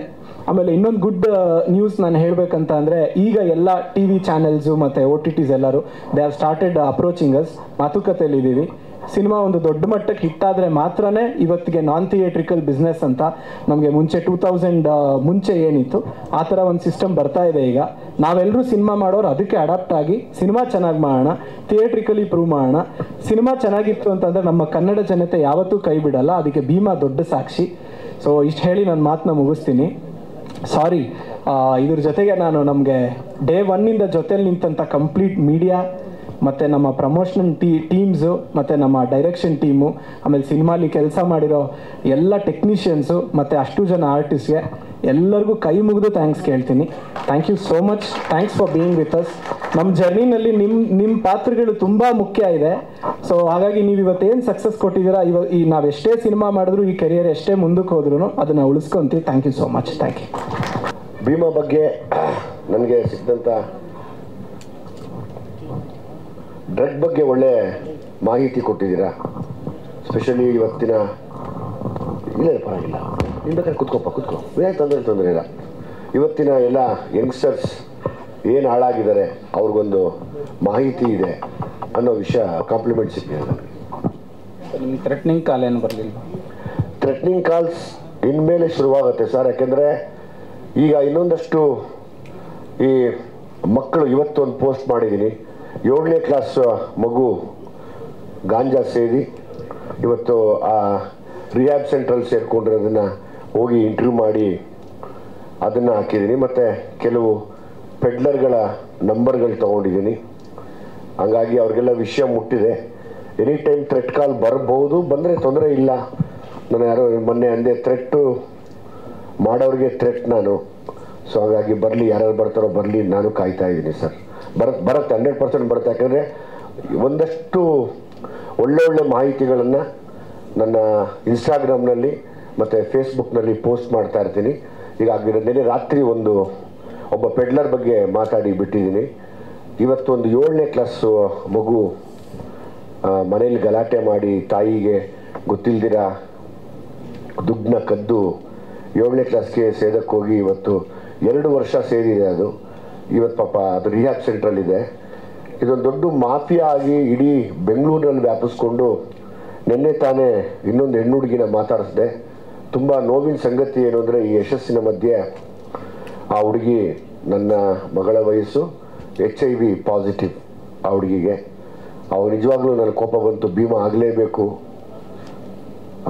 ಆಮೇಲೆ ಇನ್ನೊಂದು ಗುಡ್ ನ್ಯೂಸ್ ನಾನು ಹೇಳಬೇಕಂತ ಅಂದರೆ, ಈಗ ಎಲ್ಲ TV ಚಾನೆಲ್ಸು ಮತ್ತು OTTs ಎಲ್ಲರೂ they have started approaching us. ಮಾತುಕತೆಯಲ್ಲಿದ್ದೀವಿ. ಸಿನಿಮಾ ಒಂದು ದೊಡ್ಡ ಮಟ್ಟಕ್ಕೆ ಹಿಟ್ಟಾದರೆ ಮಾತ್ರನೇ ಇವತ್ತಿಗೆ ನಾನ್ ಥಿಯೇಟ್ರಿಕಲ್ ಬಿಸ್ನೆಸ್ ಅಂತ ನಮಗೆ ಮುಂಚೆ 2000 ಮುಂಚೆ ಏನಿತ್ತು ಆ ಥರ ಒಂದು ಸಿಸ್ಟಮ್ ಬರ್ತಾ ಇದೆ. ಈಗ ನಾವೆಲ್ಲರೂ ಸಿನಿಮಾ ಮಾಡೋರು ಅದಕ್ಕೆ ಅಡಾಪ್ಟ್ ಆಗಿ ಸಿನಿಮಾ ಚೆನ್ನಾಗಿ ಮಾಡೋಣ, ಥಿಯೇಟ್ರಿಕಲಿ ಪ್ರೂವ್ ಮಾಡೋಣ. ಸಿನಿಮಾ ಚೆನ್ನಾಗಿತ್ತು ಅಂತಂದರೆ ನಮ್ಮ ಕನ್ನಡ ಜನತೆ ಯಾವತ್ತೂ ಕೈ ಬಿಡಲ್ಲ, ಅದಕ್ಕೆ ಭೀಮಾ ದೊಡ್ಡ ಸಾಕ್ಷಿ. ಸೊ ಇಷ್ಟು ಹೇಳಿ ನನ್ನ ಮಾತನ್ನ ಮುಗಿಸ್ತೀನಿ. ಸಾರಿ, ಇದ್ರ ಜೊತೆಗೆ ನಾನು ನಮಗೆ ಡೇ 1 ಜೊತೆಲಿ ನಿಂತಂಥ ಕಂಪ್ಲೀಟ್ ಮೀಡಿಯಾ ಮತ್ತು ನಮ್ಮ ಪ್ರಮೋಷನಲ್ ಟೀಮ್ಸು ಮತ್ತು ನಮ್ಮ ಡೈರೆಕ್ಷನ್ ಟೀಮು, ಆಮೇಲೆ ಸಿನಿಮಾಲಿ ಕೆಲಸ ಮಾಡಿರೋ ಎಲ್ಲ ಟೆಕ್ನಿಷಿಯನ್ಸು ಮತ್ತು ಅಷ್ಟು ಜನ ಆರ್ಟಿಸ್ಟ್ಗೆ ಎಲ್ಲರಿಗೂ ಕೈ ಮುಗಿದು ಥ್ಯಾಂಕ್ಸ್ ಕೇಳ್ತೀನಿ. Thank you so much. Thanks for being with us. ನಮ್ಮ ಜರ್ನಿನಲ್ಲಿ ನಿಮ್ಮ ಪಾತ್ರಗಳು ತುಂಬ ಮುಖ್ಯ ಇದೆ. ಸೊ ಹಾಗಾಗಿ ನೀವು ಇವತ್ತೇನು ಸಕ್ಸಸ್ ಕೊಟ್ಟಿದ್ದೀರಾ, ನಾವೆಷ್ಟೇ ಸಿನಿಮಾ ಮಾಡಿದ್ರು, ಈ ಕೆರಿಯರ್ ಎಷ್ಟೇ ಮುಂದಕ್ಕೆ ಹೋದ್ರೂ ಅದನ್ನು ಉಳಿಸ್ಕೊಂತೀವಿ. Thank you so much. Thank you. Bheema ಬಗ್ಗೆ ನನಗೆ ಸಿಕ್ಕಿದಂಥ ಡ್ರಗ್ ಬಗ್ಗೆ ಒಳ್ಳೆ ಮಾಹಿತಿ ಕೊಟ್ಟಿದ್ದೀರಾ. ಸ್ಪೆಷಲಿ ಇವತ್ತಿನ ಇಲ್ಲ ಪರವಾಗಿಲ್ಲ, ನಿಮ್ಮ ಬೇಕಾದ್ರೆ ಕುತ್ಕೋ ಏನು ತೊಂದರೆ ಇಲ್ಲ. ಇವತ್ತಿನ ಎಲ್ಲ ಯಂಗ್ಸ್ಟರ್ಸ್ ಏನು ಹಾಳಾಗಿದ್ದಾರೆ ಅವ್ರಿಗೊಂದು ಮಾಹಿತಿ ಇದೆ ಅನ್ನೋ ವಿಷಯ ಕಾಂಪ್ಲಿಮೆಂಟ್ ಸಿಕ್ಕಿದೆ ನನಗೆ. ನಿಮ್ಗೆ ಥ್ರೆಟ್ನಿಂಗ್ ಕಾಲ್ ಏನು ಬರಲಿಲ್ಲ? ಥ್ರೆಟ್ನಿಂಗ್ ಕಾಲ್ಸ್ ಇನ್ಮೇಲೆ ಶುರುವಾಗುತ್ತೆ ಸರ್. ಯಾಕೆಂದರೆ ಈಗ ಇನ್ನೊಂದಷ್ಟು ಈ ಮಕ್ಕಳು, ಇವತ್ತೊಂದು ಪೋಸ್ಟ್ ಮಾಡಿದ್ದೀನಿ, 7ನೇ ಕ್ಲಾಸ್ ಮಗು ಗಾಂಜಾ ಸೇರಿ ಇವತ್ತು ಆ ರಿಹ್ಯಾಬ್ ಸೆಂಟ್ರಲ್ಲಿ ಸೇರಿಕೊಂಡಿರೋದನ್ನು ಹೋಗಿ ಇಂಟರ್ವ್ಯೂ ಮಾಡಿ ಅದನ್ನು ಹಾಕಿದ್ದೀನಿ. ಮತ್ತು ಕೆಲವು ಪೆಡ್ಲರ್ಗಳ ನಂಬರ್ಗಳು ತೊಗೊಂಡಿದ್ದೀನಿ. ಹಂಗಾಗಿ ಅವ್ರಿಗೆಲ್ಲ ವಿಷಯ ಮುಟ್ಟಿದೆ. ಎನಿ ಟೈಮ್ ಥ್ರೆಟ್ ಕಾಲ್ ಬರ್ಬೋದು, ಬಂದರೆ ತೊಂದರೆ ಇಲ್ಲ. ನಾನು ಯಾರೋ ಮೊನ್ನೆ ಅಂದೆ ಥ್ರೆಟ್ಟು ಮಾಡೋರಿಗೆ ಥ್ರೆಟ್ ನಾನು. ಸೊ ಹಾಗಾಗಿ ಬರಲಿ, ಯಾರ್ಯಾರು ಬರ್ತಾರೋ ಬರಲಿ, ನಾನು ಕಾಯ್ತಾ ಇದ್ದೀನಿ ಸರ್. ಬರುತ್ತೆ 100% ಬರುತ್ತೆ. ಯಾಕಂದರೆ ಒಂದಷ್ಟು ಒಳ್ಳೆ ಮಾಹಿತಿಗಳನ್ನು ನನ್ನ ಇನ್ಸ್ಟಾಗ್ರಾಮ್ನಲ್ಲಿ ಮತ್ತು ಫೇಸ್ಬುಕ್ನಲ್ಲಿ ಪೋಸ್ಟ್ ಮಾಡ್ತಾ ಇರ್ತೀನಿ. ಈಗ ನೆನ್ನೆ ರಾತ್ರಿ ಒಬ್ಬ ಪೆಡ್ಲರ್ ಬಗ್ಗೆ ಮಾತಾಡಿ ಬಿಟ್ಟಿದ್ದೀನಿ. ಇವತ್ತು ಒಂದು 7ನೇ ಕ್ಲಾಸು ಮಗು ಮನೇಲಿ ಗಲಾಟೆ ಮಾಡಿ ತಾಯಿಗೆ ಗೊತ್ತಿಲ್ದಿರ ದುಡ್ಡನ್ನ ಕದ್ದು 7ನೇ ಕ್ಲಾಸ್ಗೆ ಸೇದಕ್ಕೆ ಹೋಗಿ ಇವತ್ತು 2 ವರ್ಷ ಸೇರಿದೆ ಅದು. ಇವತ್ತು ಪಾಪ ಅದು ರಿಹ್ಯಾಬ್ ಸೆಂಟ್ರಲ್ಲಿದೆ. ಇದೊಂದು ದೊಡ್ಡ ಮಾಫಿಯಾ ಆಗಿ ಇಡೀ ಬೆಂಗಳೂರಿನಲ್ಲಿ ವ್ಯಾಪಿಸ್ಕೊಂಡು ನಿನ್ನೆ ತಾನೇ ಇನ್ನೊಂದು ಹೆಣ್ಣು ಹುಡುಗಿನ ಮಾತಾಡಿಸಿದೆ. ತುಂಬ ನೋವಿನ ಸಂಗತಿ ಏನು ಅಂದರೆ, ಈ ಯಶಸ್ಸಿನ ಮಧ್ಯೆ ಆ ಹುಡುಗಿ, ನನ್ನ ಮಗಳ ವಯಸ್ಸು, HIV ಪಾಸಿಟಿವ್ ಆ ಹುಡುಗಿಗೆ. ಅವಾಗ ನಿಜವಾಗ್ಲೂ ನನ್ನ ಕೋಪ ಬಂತು. ಭೀಮಾ ಆಗಲೇಬೇಕು,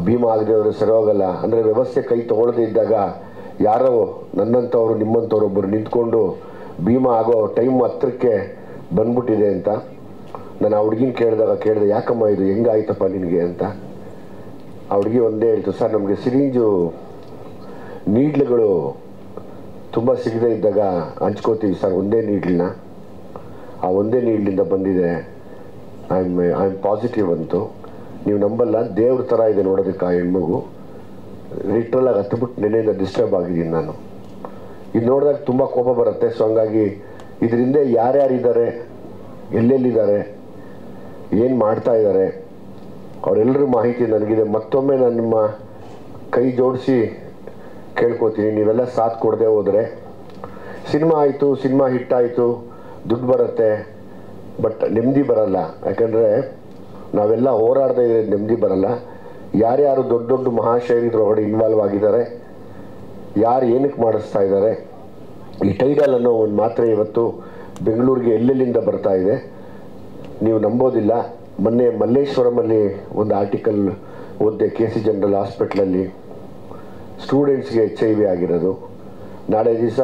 ಭೀಮಾ ಆಗದೆ ಅವರು ಸರಿ ಹೋಗಲ್ಲ. ಅಂದರೆ ವ್ಯವಸ್ಥೆ ಕೈ ತೊಗೊಳ್ಳದೇ ಇದ್ದಾಗ ಯಾರೋ ನನ್ನಂಥವ್ರು ನಿಮ್ಮಂಥವ್ರು ಒಬ್ಬರು ನಿಂತ್ಕೊಂಡು ಭೀಮಾ ಆಗೋ ಟೈಮ್ ಹತ್ರಕ್ಕೆ ಬಂದ್ಬಿಟ್ಟಿದೆ ಅಂತ ನಾನು ಆ ಹುಡುಗಿನ ಕೇಳಿದೆ, ಯಾಕಮ್ಮ ಇದು ಹೆಂಗಾಯ್ತಪ್ಪ ನಿನಗೆ ಅಂತ. ಆ ಹುಡುಗಿ ಒಂದೇ ಹೇಳ್ತು, ಸರ್ ನಮಗೆ ಸಿರಿಂಜು ನೀಡ್ಲುಗಳು ತುಂಬ ಸಿಗದೇ ಇದ್ದಾಗ ಹಂಚ್ಕೋತೀವಿ ಸರ್, ಒಂದೇ ನೀಡ್ಲನ್ನ, ಆ ಒಂದೇ ನೀಡ್ಲಿಂದ ಬಂದಿದೆ, ಐ ಆಮ್ ಪಾಸಿಟಿವ್ ಅಂತು. ನೀವು ನಂಬಲ್ಲ, ದೇವ್ರ ಥರ ಇದೆ ನೋಡೋದಕ್ಕೆ ಆ ಹೆಣ್ಮಗು. ಲಿಟ್ರಲಾಗಿ ಹತ್ಬಿಟ್ಟು ನೆನೆಯಿಂದ ಡಿಸ್ಟರ್ಬ್ ಆಗಿದ್ದೀನಿ ನಾನು. ಇದು ನೋಡಿದಾಗ ತುಂಬ ಕೋಪ ಬರುತ್ತೆ. ಸೊ ಹಂಗಾಗಿ ಇದರಿಂದ ಯಾರ್ಯಾರಿದ್ದಾರೆ, ಎಲ್ಲೆಲ್ಲಿದ್ದಾರೆ, ಏನು ಮಾಡ್ತಾ ಇದ್ದಾರೆ, ಅವರೆಲ್ಲರ ಮಾಹಿತಿ ನನಗಿದೆ. ಮತ್ತೊಮ್ಮೆ ನಾನು ನಿಮ್ಮ ಕೈ ಜೋಡಿಸಿ ಕೇಳ್ಕೊತೀನಿ, ನೀವೆಲ್ಲ ಸಾಥ್ ಕೊಡದೆ ಹೋದರೆ ಸಿನಿಮಾ ಆಯಿತು, ಸಿನಿಮಾ ಹಿಟ್ಟಾಯಿತು, ದುಡ್ಡು ಬರುತ್ತೆ, ಬಟ್ ನೆಮ್ಮದಿ ಬರಲ್ಲ. ಯಾಕಂದರೆ ನಾವೆಲ್ಲ ಹೋರಾಡದೇ ಇದ್ರೆ ನೆಮ್ಮದಿ ಬರಲ್ಲ. ಯಾರ್ಯಾರು ದೊಡ್ಡ ದೊಡ್ಡ ಮಹಾಶಯರಿದ್ರೊಳಗಡೆ ಇನ್ವಾಲ್ವ್ ಆಗಿದ್ದಾರೆ, ಯಾರು ಏನಕ್ಕೆ ಮಾಡಿಸ್ತಾ ಇದ್ದಾರೆ. ಈ ಟೈಡಲ್ ಅನ್ನೋ ಒಂದು ಮಾತ್ರೆ ಇವತ್ತು ಬೆಂಗಳೂರಿಗೆ ಎಲ್ಲೆಲ್ಲಿಂದ ಬರ್ತಾ ಇದೆ, ನೀವು ನಂಬೋದಿಲ್ಲ. ಮೊನ್ನೆ ಮಲ್ಲೇಶ್ವರಮಲ್ಲಿ ಒಂದು ಆರ್ಟಿಕಲ್ ಓದಿದೆ, KC ಜನರಲ್ ಹಾಸ್ಪಿಟ್ಲಲ್ಲಿ ಸ್ಟೂಡೆಂಟ್ಸ್ಗೆ HIV ಆಗಿರೋದು. ನಾಳೆ ದಿವಸ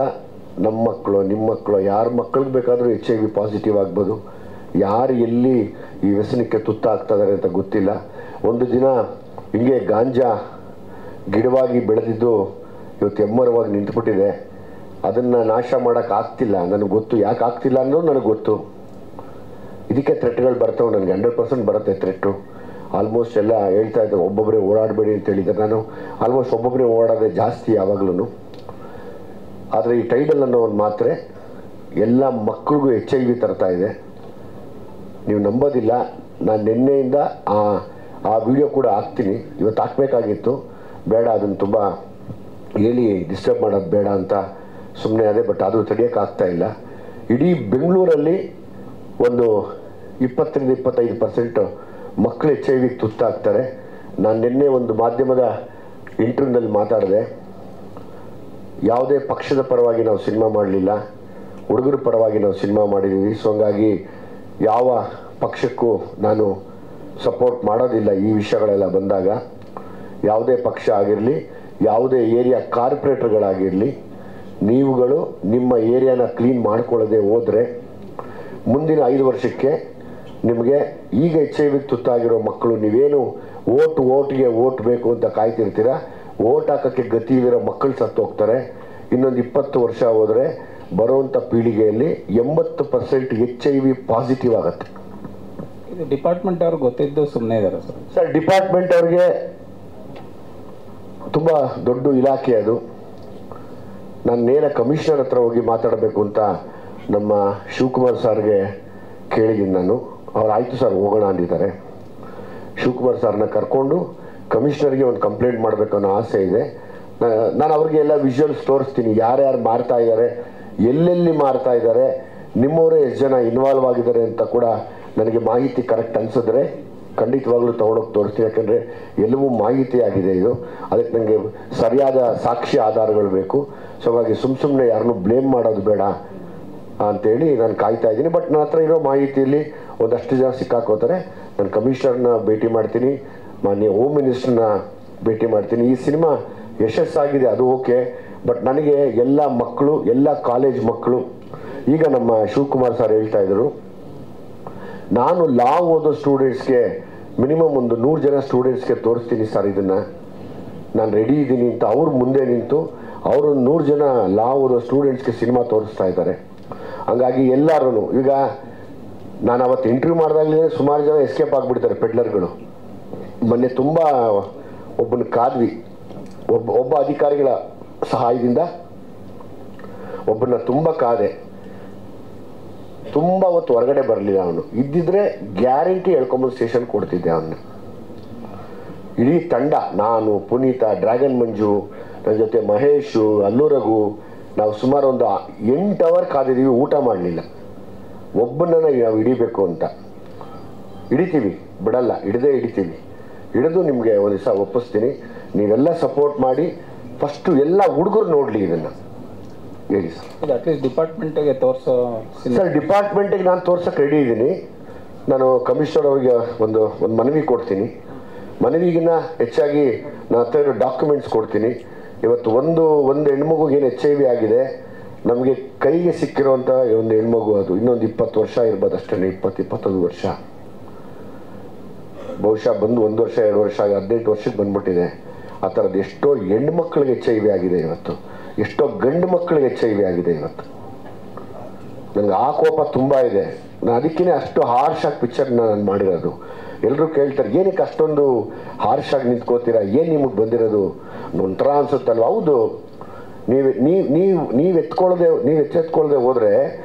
ನಮ್ಮ ಮಕ್ಕಳು, ನಿಮ್ಮ ಮಕ್ಕಳು, ಯಾರ ಮಕ್ಕಳಿಗೆ ಬೇಕಾದರೂ HIV ಪಾಸಿಟಿವ್ ಆಗ್ಬೋದು. ಯಾರು ಎಲ್ಲಿ ಈ ವ್ಯಸನಕ್ಕೆ ತುತ್ತಾಗ್ತಿದ್ದಾರೆ ಅಂತ ಗೊತ್ತಿಲ್ಲ. ಒಂದು ದಿನ ಹಿಂಗೆ ಗಾಂಜಾ ಗಿಡವಾಗಿ ಬೆಳೆದಿದ್ದು ಇವತ್ತು ಎಮ್ಮರವಾಗಿ ನಿಂತುಬಿಟ್ಟಿದೆ. ಅದನ್ನು ನಾಶ ಮಾಡೋಕ್ಕಾಗ್ತಿಲ್ಲ, ನನಗೆ ಗೊತ್ತು. ಯಾಕೆ ಆಗ್ತಿಲ್ಲ ಅನ್ನೋದು ನನಗೆ ಗೊತ್ತು. ಇದಕ್ಕೆ ಥ್ರೆಟ್ಗಳು ಬರ್ತವೆ, ನನಗೆ 100% ಬರುತ್ತೆ ಥ್ರೆಟ್ಟು. ಆಲ್ಮೋಸ್ಟ್ ಎಲ್ಲ ಹೇಳ್ತಾ ಇದ್ದಾರೆ ಒಬ್ಬೊಬ್ಬರೇ ಓಡಾಡಬೇಡಿ ಅಂತ ಹೇಳಿದ್ದಾರೆ. ನಾನು ಆಲ್ಮೋಸ್ಟ್ ಒಬ್ಬೊಬ್ಬರೇ ಓಡಾಡೋದೇ ಜಾಸ್ತಿ ಯಾವಾಗಲೂ. ಆದರೆ ಈ ಟೈಡಲ್ ಅನ್ನೋ ಒಂದು ಮಾತ್ರೆ ಎಲ್ಲ ಮಕ್ಕಳಿಗೂ HIV ತರ್ತಾ ಇದೆ. ನೀವು ನಂಬೋದಿಲ್ಲ, ನಾನು ನಿನ್ನೆಯಿಂದ ಆ ವಿಡಿಯೋ ಕೂಡ ಹಾಕ್ತೀನಿ. ಇವತ್ತು ಹಾಕಬೇಕಾಗಿತ್ತು, ಬೇಡ ಅದನ್ನು ತುಂಬ ಹೇಳಿ ಡಿಸ್ಟರ್ಬ್ ಮಾಡೋದು ಬೇಡ ಅಂತ ಸುಮ್ಮನೆ ಅದೇ. ಬಟ್ ಅದು ತಡೆಯೋಕ್ಕಾಗ್ತಾ ಇಲ್ಲ. ಇಡೀ ಬೆಂಗಳೂರಲ್ಲಿ ಒಂದು 20-25% ಮಕ್ಕಳು HIV ತುತ್ತಾಗ್ತಾರೆ. ನಾನು ನಿನ್ನೆ ಒಂದು ಮಾಧ್ಯಮದ ಇಂಟರ್ವ್ಯೂನಲ್ಲಿ ಮಾತಾಡಿದೆ. ಯಾವುದೇ ಪಕ್ಷದ ಪರವಾಗಿ ನಾವು ಸಿನಿಮಾ ಮಾಡಲಿಲ್ಲ, ಹುಡುಗರ ಪರವಾಗಿ ನಾವು ಸಿನಿಮಾ ಮಾಡಿದ್ದೀವಿ. ಸೊ ಹಂಗಾಗಿ ಯಾವ ಪಕ್ಷಕ್ಕೂ ನಾನು ಸಪೋರ್ಟ್ ಮಾಡೋದಿಲ್ಲ. ಈ ವಿಷಯಗಳೆಲ್ಲ ಬಂದಾಗ ಯಾವುದೇ ಪಕ್ಷ ಆಗಿರಲಿ, ಯಾವುದೇ ಏರಿಯಾ ಕಾರ್ಪೊರೇಟರ್ಗಳಾಗಿರಲಿ, ನೀವುಗಳು ನಿಮ್ಮ ಏರಿಯಾನ ಕ್ಲೀನ್ ಮಾಡ್ಕೊಳ್ಳದೆ ಹೋದರೆ ಮುಂದಿನ 5 ವರ್ಷಕ್ಕೆ ನಿಮಗೆ ಈಗ HIV ತುತ್ತಾಗಿರೋ ಮಕ್ಕಳು, ನೀವೇನು ಓಟ್ಗೆ ಓಟ್ ಬೇಕು ಅಂತ ಕಾಯ್ತಿರ್ತೀರ, ಓಟ್ ಹಾಕೋಕ್ಕೆ ಗತಿ ಇರೋ ಮಕ್ಕಳು ಸತ್ತು ಹೋಗ್ತಾರೆ. ಇನ್ನೊಂದು 20 ವರ್ಷ ಹೋದರೆ ಬರುವಂಥ ಪೀಳಿಗೆಯಲ್ಲಿ 80% HIV ಪಾಸಿಟಿವ್ ಆಗುತ್ತೆ. ಇದು ಡಿಪಾರ್ಟ್ಮೆಂಟ್ ಅವ್ರಿಗೆ ಗೊತ್ತಿದ್ದು ಸುಮ್ಮನೆ ಇದ್ದಾರೆ ಸರ್. ಡಿಪಾರ್ಟ್ಮೆಂಟ್ ಅವ್ರಿಗೆ ತುಂಬ ದೊಡ್ಡ ಇಲಾಖೆ ಅದು. ನಾನು ನೇರ ಕಮಿಷನರ್ ಹತ್ರ ಹೋಗಿ ಮಾತಾಡಬೇಕು ಅಂತ ನಮ್ಮ ಶಿವಕುಮಾರ್ ಸರ್ಗೆ ಕೇಳಿದ್ದೀನಿ ನಾನು. ಅವ್ರು ಆಯಿತು ಸರ್ ಹೋಗೋಣ ಅಂದಿದ್ದಾರೆ. ಶಿವಕುಮಾರ್ ಸರ್ನ ಕರ್ಕೊಂಡು ಕಮಿಷನರ್ಗೆ ಒಂದು ಕಂಪ್ಲೇಂಟ್ ಮಾಡಬೇಕು ಅನ್ನೋ ಆಸೆ ಇದೆ. ನಾನು ಅವ್ರಿಗೆ ಎಲ್ಲ ವಿಜುವಲ್ಸ್ ತೋರಿಸ್ತೀನಿ, ಯಾರ್ಯಾರು ಮಾರ್ತಾ ಇದ್ದಾರೆ, ಎಲ್ಲೆಲ್ಲಿ ಮಾರ್ತಾ ಇದ್ದಾರೆ, ನಿಮ್ಮವರೇ ಎಷ್ಟು ಜನ ಇನ್ವಾಲ್ವ್ ಆಗಿದ್ದಾರೆ ಅಂತ ಕೂಡ ನನಗೆ ಮಾಹಿತಿ ಕರೆಕ್ಟ್ ಅನಿಸಿದ್ರೆ ಖಂಡಿತವಾಗ್ಲೂ ತೊಗೊಂಡೋಗಿ ತೋರಿಸ್ತೀನಿ. ಯಾಕಂದರೆ ಎಲ್ಲವೂ ಮಾಹಿತಿ ಆಗಿದೆ ಇದು. ಅದಕ್ಕೆ ನನಗೆ ಸರಿಯಾದ ಸಾಕ್ಷಿ ಆಧಾರಗಳು ಬೇಕು. ಸೊ ಹಾಗಾಗಿ ಸುಮ್ಮನೆ ಯಾರನ್ನೂ ಬ್ಲೇಮ್ ಮಾಡೋದು ಬೇಡ ಅಂತೇಳಿ ನಾನು ಕಾಯ್ತಾ ಇದ್ದೀನಿ. ಬಟ್ ನನ್ನ ಹತ್ರ ಇರೋ ಮಾಹಿತಿಯಲ್ಲಿ ಒಂದಷ್ಟು ಜನ ಸಿಕ್ಕಾಕೋತಾರೆ. ನಾನು ಕಮಿಷನರ್ನ ಭೇಟಿ ಮಾಡ್ತೀನಿ, ಮಾನ್ಯ ಹೋಮ್ ಮಿನಿಸ್ಟರ್ನ ಭೇಟಿ ಮಾಡ್ತೀನಿ. ಈ ಸಿನಿಮಾ ಯಶಸ್ಸಾಗಿದೆ, ಅದು ಓಕೆ. ಬಟ್ ನನಗೆ ಎಲ್ಲ ಮಕ್ಕಳು, ಎಲ್ಲ ಕಾಲೇಜ್ ಮಕ್ಕಳು, ಈಗ ನಮ್ಮ ಶಿವಕುಮಾರ್ ಸರ್ ಹೇಳ್ತಾ ಇದ್ರು, ನಾನು ಲಾ ಓದೋ ಸ್ಟೂಡೆಂಟ್ಸ್ಗೆ ಮಿನಿಮಮ್ ಒಂದು 100 ಜನ ಸ್ಟೂಡೆಂಟ್ಸ್ಗೆ ತೋರಿಸ್ತೀನಿ ಸರ್ ಇದನ್ನು, ನಾನು ರೆಡಿ ಇದ್ದೀನಿ ಅಂತ ಅವ್ರ ಮುಂದೆ ನಿಂತು ಅವರು 100 ಜನ ಲಾ ಓದೋ ಸ್ಟೂಡೆಂಟ್ಸ್ಗೆ ಸಿನಿಮಾ ತೋರಿಸ್ತಾ ಇದ್ದಾರೆ. ಹಂಗಾಗಿ ಎಲ್ಲರೂ ಈಗ ನಾನು ಅವತ್ತು ಇಂಟರ್ವ್ಯೂ ಮಾಡಿದಾಗಲೇ ಸುಮಾರು ಜನ ಎಸ್ಕೇಪ್ ಆಗಿಬಿಡ್ತಾರೆ ಪೆಡ್ಲರ್ಗಳು. ಮೊನ್ನೆ ತುಂಬ ಒಬ್ಬನ ಕಾದ್ವಿ, ಒಬ್ಬ ಅಧಿಕಾರಿಗಳ ಸಹಾಯದಿಂದ ಒಬ್ಬನ ತುಂಬ ಕಾದೆ, ತುಂಬ ಹೊತ್ತು ಹೊರಗಡೆ ಬರಲಿಲ್ಲ ಅವನು. ಇದ್ದಿದ್ರೆ ಗ್ಯಾರಂಟಿ ಹೇಳ್ಕೊಂಬಂದು ಸ್ಟೇಷನ್ ಕೊಡ್ತಿದ್ದೆ ಅವನ್ನ. ಇಡೀ ತಂಡ, ನಾನು, ಪುನೀತ, ಡ್ರ್ಯಾಗನ್ ಮಂಜು, ನನ್ನ ಜೊತೆ ಮಹೇಶು, ಅಲ್ಲು ರಘು, ನಾವು ಸುಮಾರು ಒಂದು 8 ಅವರ್ ಕಾದಿದ್ದೀವಿ, ಊಟ ಮಾಡಲಿಲ್ಲ. ಒಬ್ಬನನ್ನ ನಾವು ಹಿಡಿಬೇಕು ಅಂತ ಹಿಡಿತೀವಿ, ಬಿಡಲ್ಲ, ಹಿಡಿತೀವಿ. ಹಿಡಿದು ನಿಮಗೆ ಒಂದು ದಿವಸ ಒಪ್ಪಿಸ್ತೀನಿ, ನೀವೆಲ್ಲ ಸಪೋರ್ಟ್ ಮಾಡಿ. ಫಸ್ಟು ಎಲ್ಲ ಹುಡುಗರು ನೋಡಲಿ ಇದನ್ನು. ಹೇಳಿ ಸರ್. ಅಟ್ಲೀಸ್ಟ್ ಡಿಪಾರ್ಟ್ಮೆಂಟಿಗೆ ತೋರಿಸೋ ಸರ್, ಡಿಪಾರ್ಟ್ಮೆಂಟಿಗೆ ನಾನು ತೋರ್ಸೋಕ್ಕೆ ರೆಡಿ ಇದ್ದೀನಿ. ನಾನು ಕಮಿಷನರ್ ಅವರಿಗೆ ಒಂದು ಮನವಿ ಕೊಡ್ತೀನಿ. ಮನವಿಗಿನ್ನ ಹೆಚ್ಚಾಗಿ ನಾನು ಹತ್ರ ಇರೋ ಡಾಕ್ಯುಮೆಂಟ್ಸ್ ಕೊಡ್ತೀನಿ. ಇವತ್ತು ಒಂದು ಹೆಣ್ಮಗುಗೆ ಏನು HIV ಆಗಿದೆ, ನಮಗೆ ಕೈಗೆ ಸಿಕ್ಕಿರೋಂಥ ಒಂದು ಹೆಣ್ಮಗು, ಅದು ಇನ್ನೊಂದು 20 ವರ್ಷ ಇರ್ಬೋದು ಅಷ್ಟೇ, 20-21 ವರ್ಷ. ಬಹುಶಃ ಬಂದು 1 ವರ್ಷ 2 ವರ್ಷ 18 ವರ್ಷಕ್ಕೆ ಬಂದ್ಬಿಟ್ಟಿದೆ. ಆ ಥರದ್ದು ಎಷ್ಟೋ ಹೆಣ್ಮಕ್ಳಿಗೆ HIV ಆಗಿದೆ ಇವತ್ತು, ಎಷ್ಟೋ ಗಂಡು ಮಕ್ಕಳಿಗೆ HIV ಆಗಿದೆ ಇವತ್ತು. ನನಗೆ ಆ ಕೋಪ ತುಂಬ ಇದೆ. ನಾನು ಅದಕ್ಕೇ ಅಷ್ಟು ಹಾರ್ಶಾಗಿ ಪಿಕ್ಚರ್ನ ನಾನು ಮಾಡಿರೋದು. ಎಲ್ಲರೂ ಕೇಳ್ತಾರೆ, ಏನಕ್ಕೆ ಅಷ್ಟೊಂದು ಹಾರ್ಶಾಗಿ ನಿಂತ್ಕೋತೀರಾ, ಏನು ನಿಮಗೆ ಬಂದಿರೋದು ಒಂಥರ ಅನ್ಸುತ್ತಲ್ವ. ಹೌದು, ನೀವು ಎಚ್ಚೆತ್ಕೊಳ್ಳದೆ ಹೋದರೆ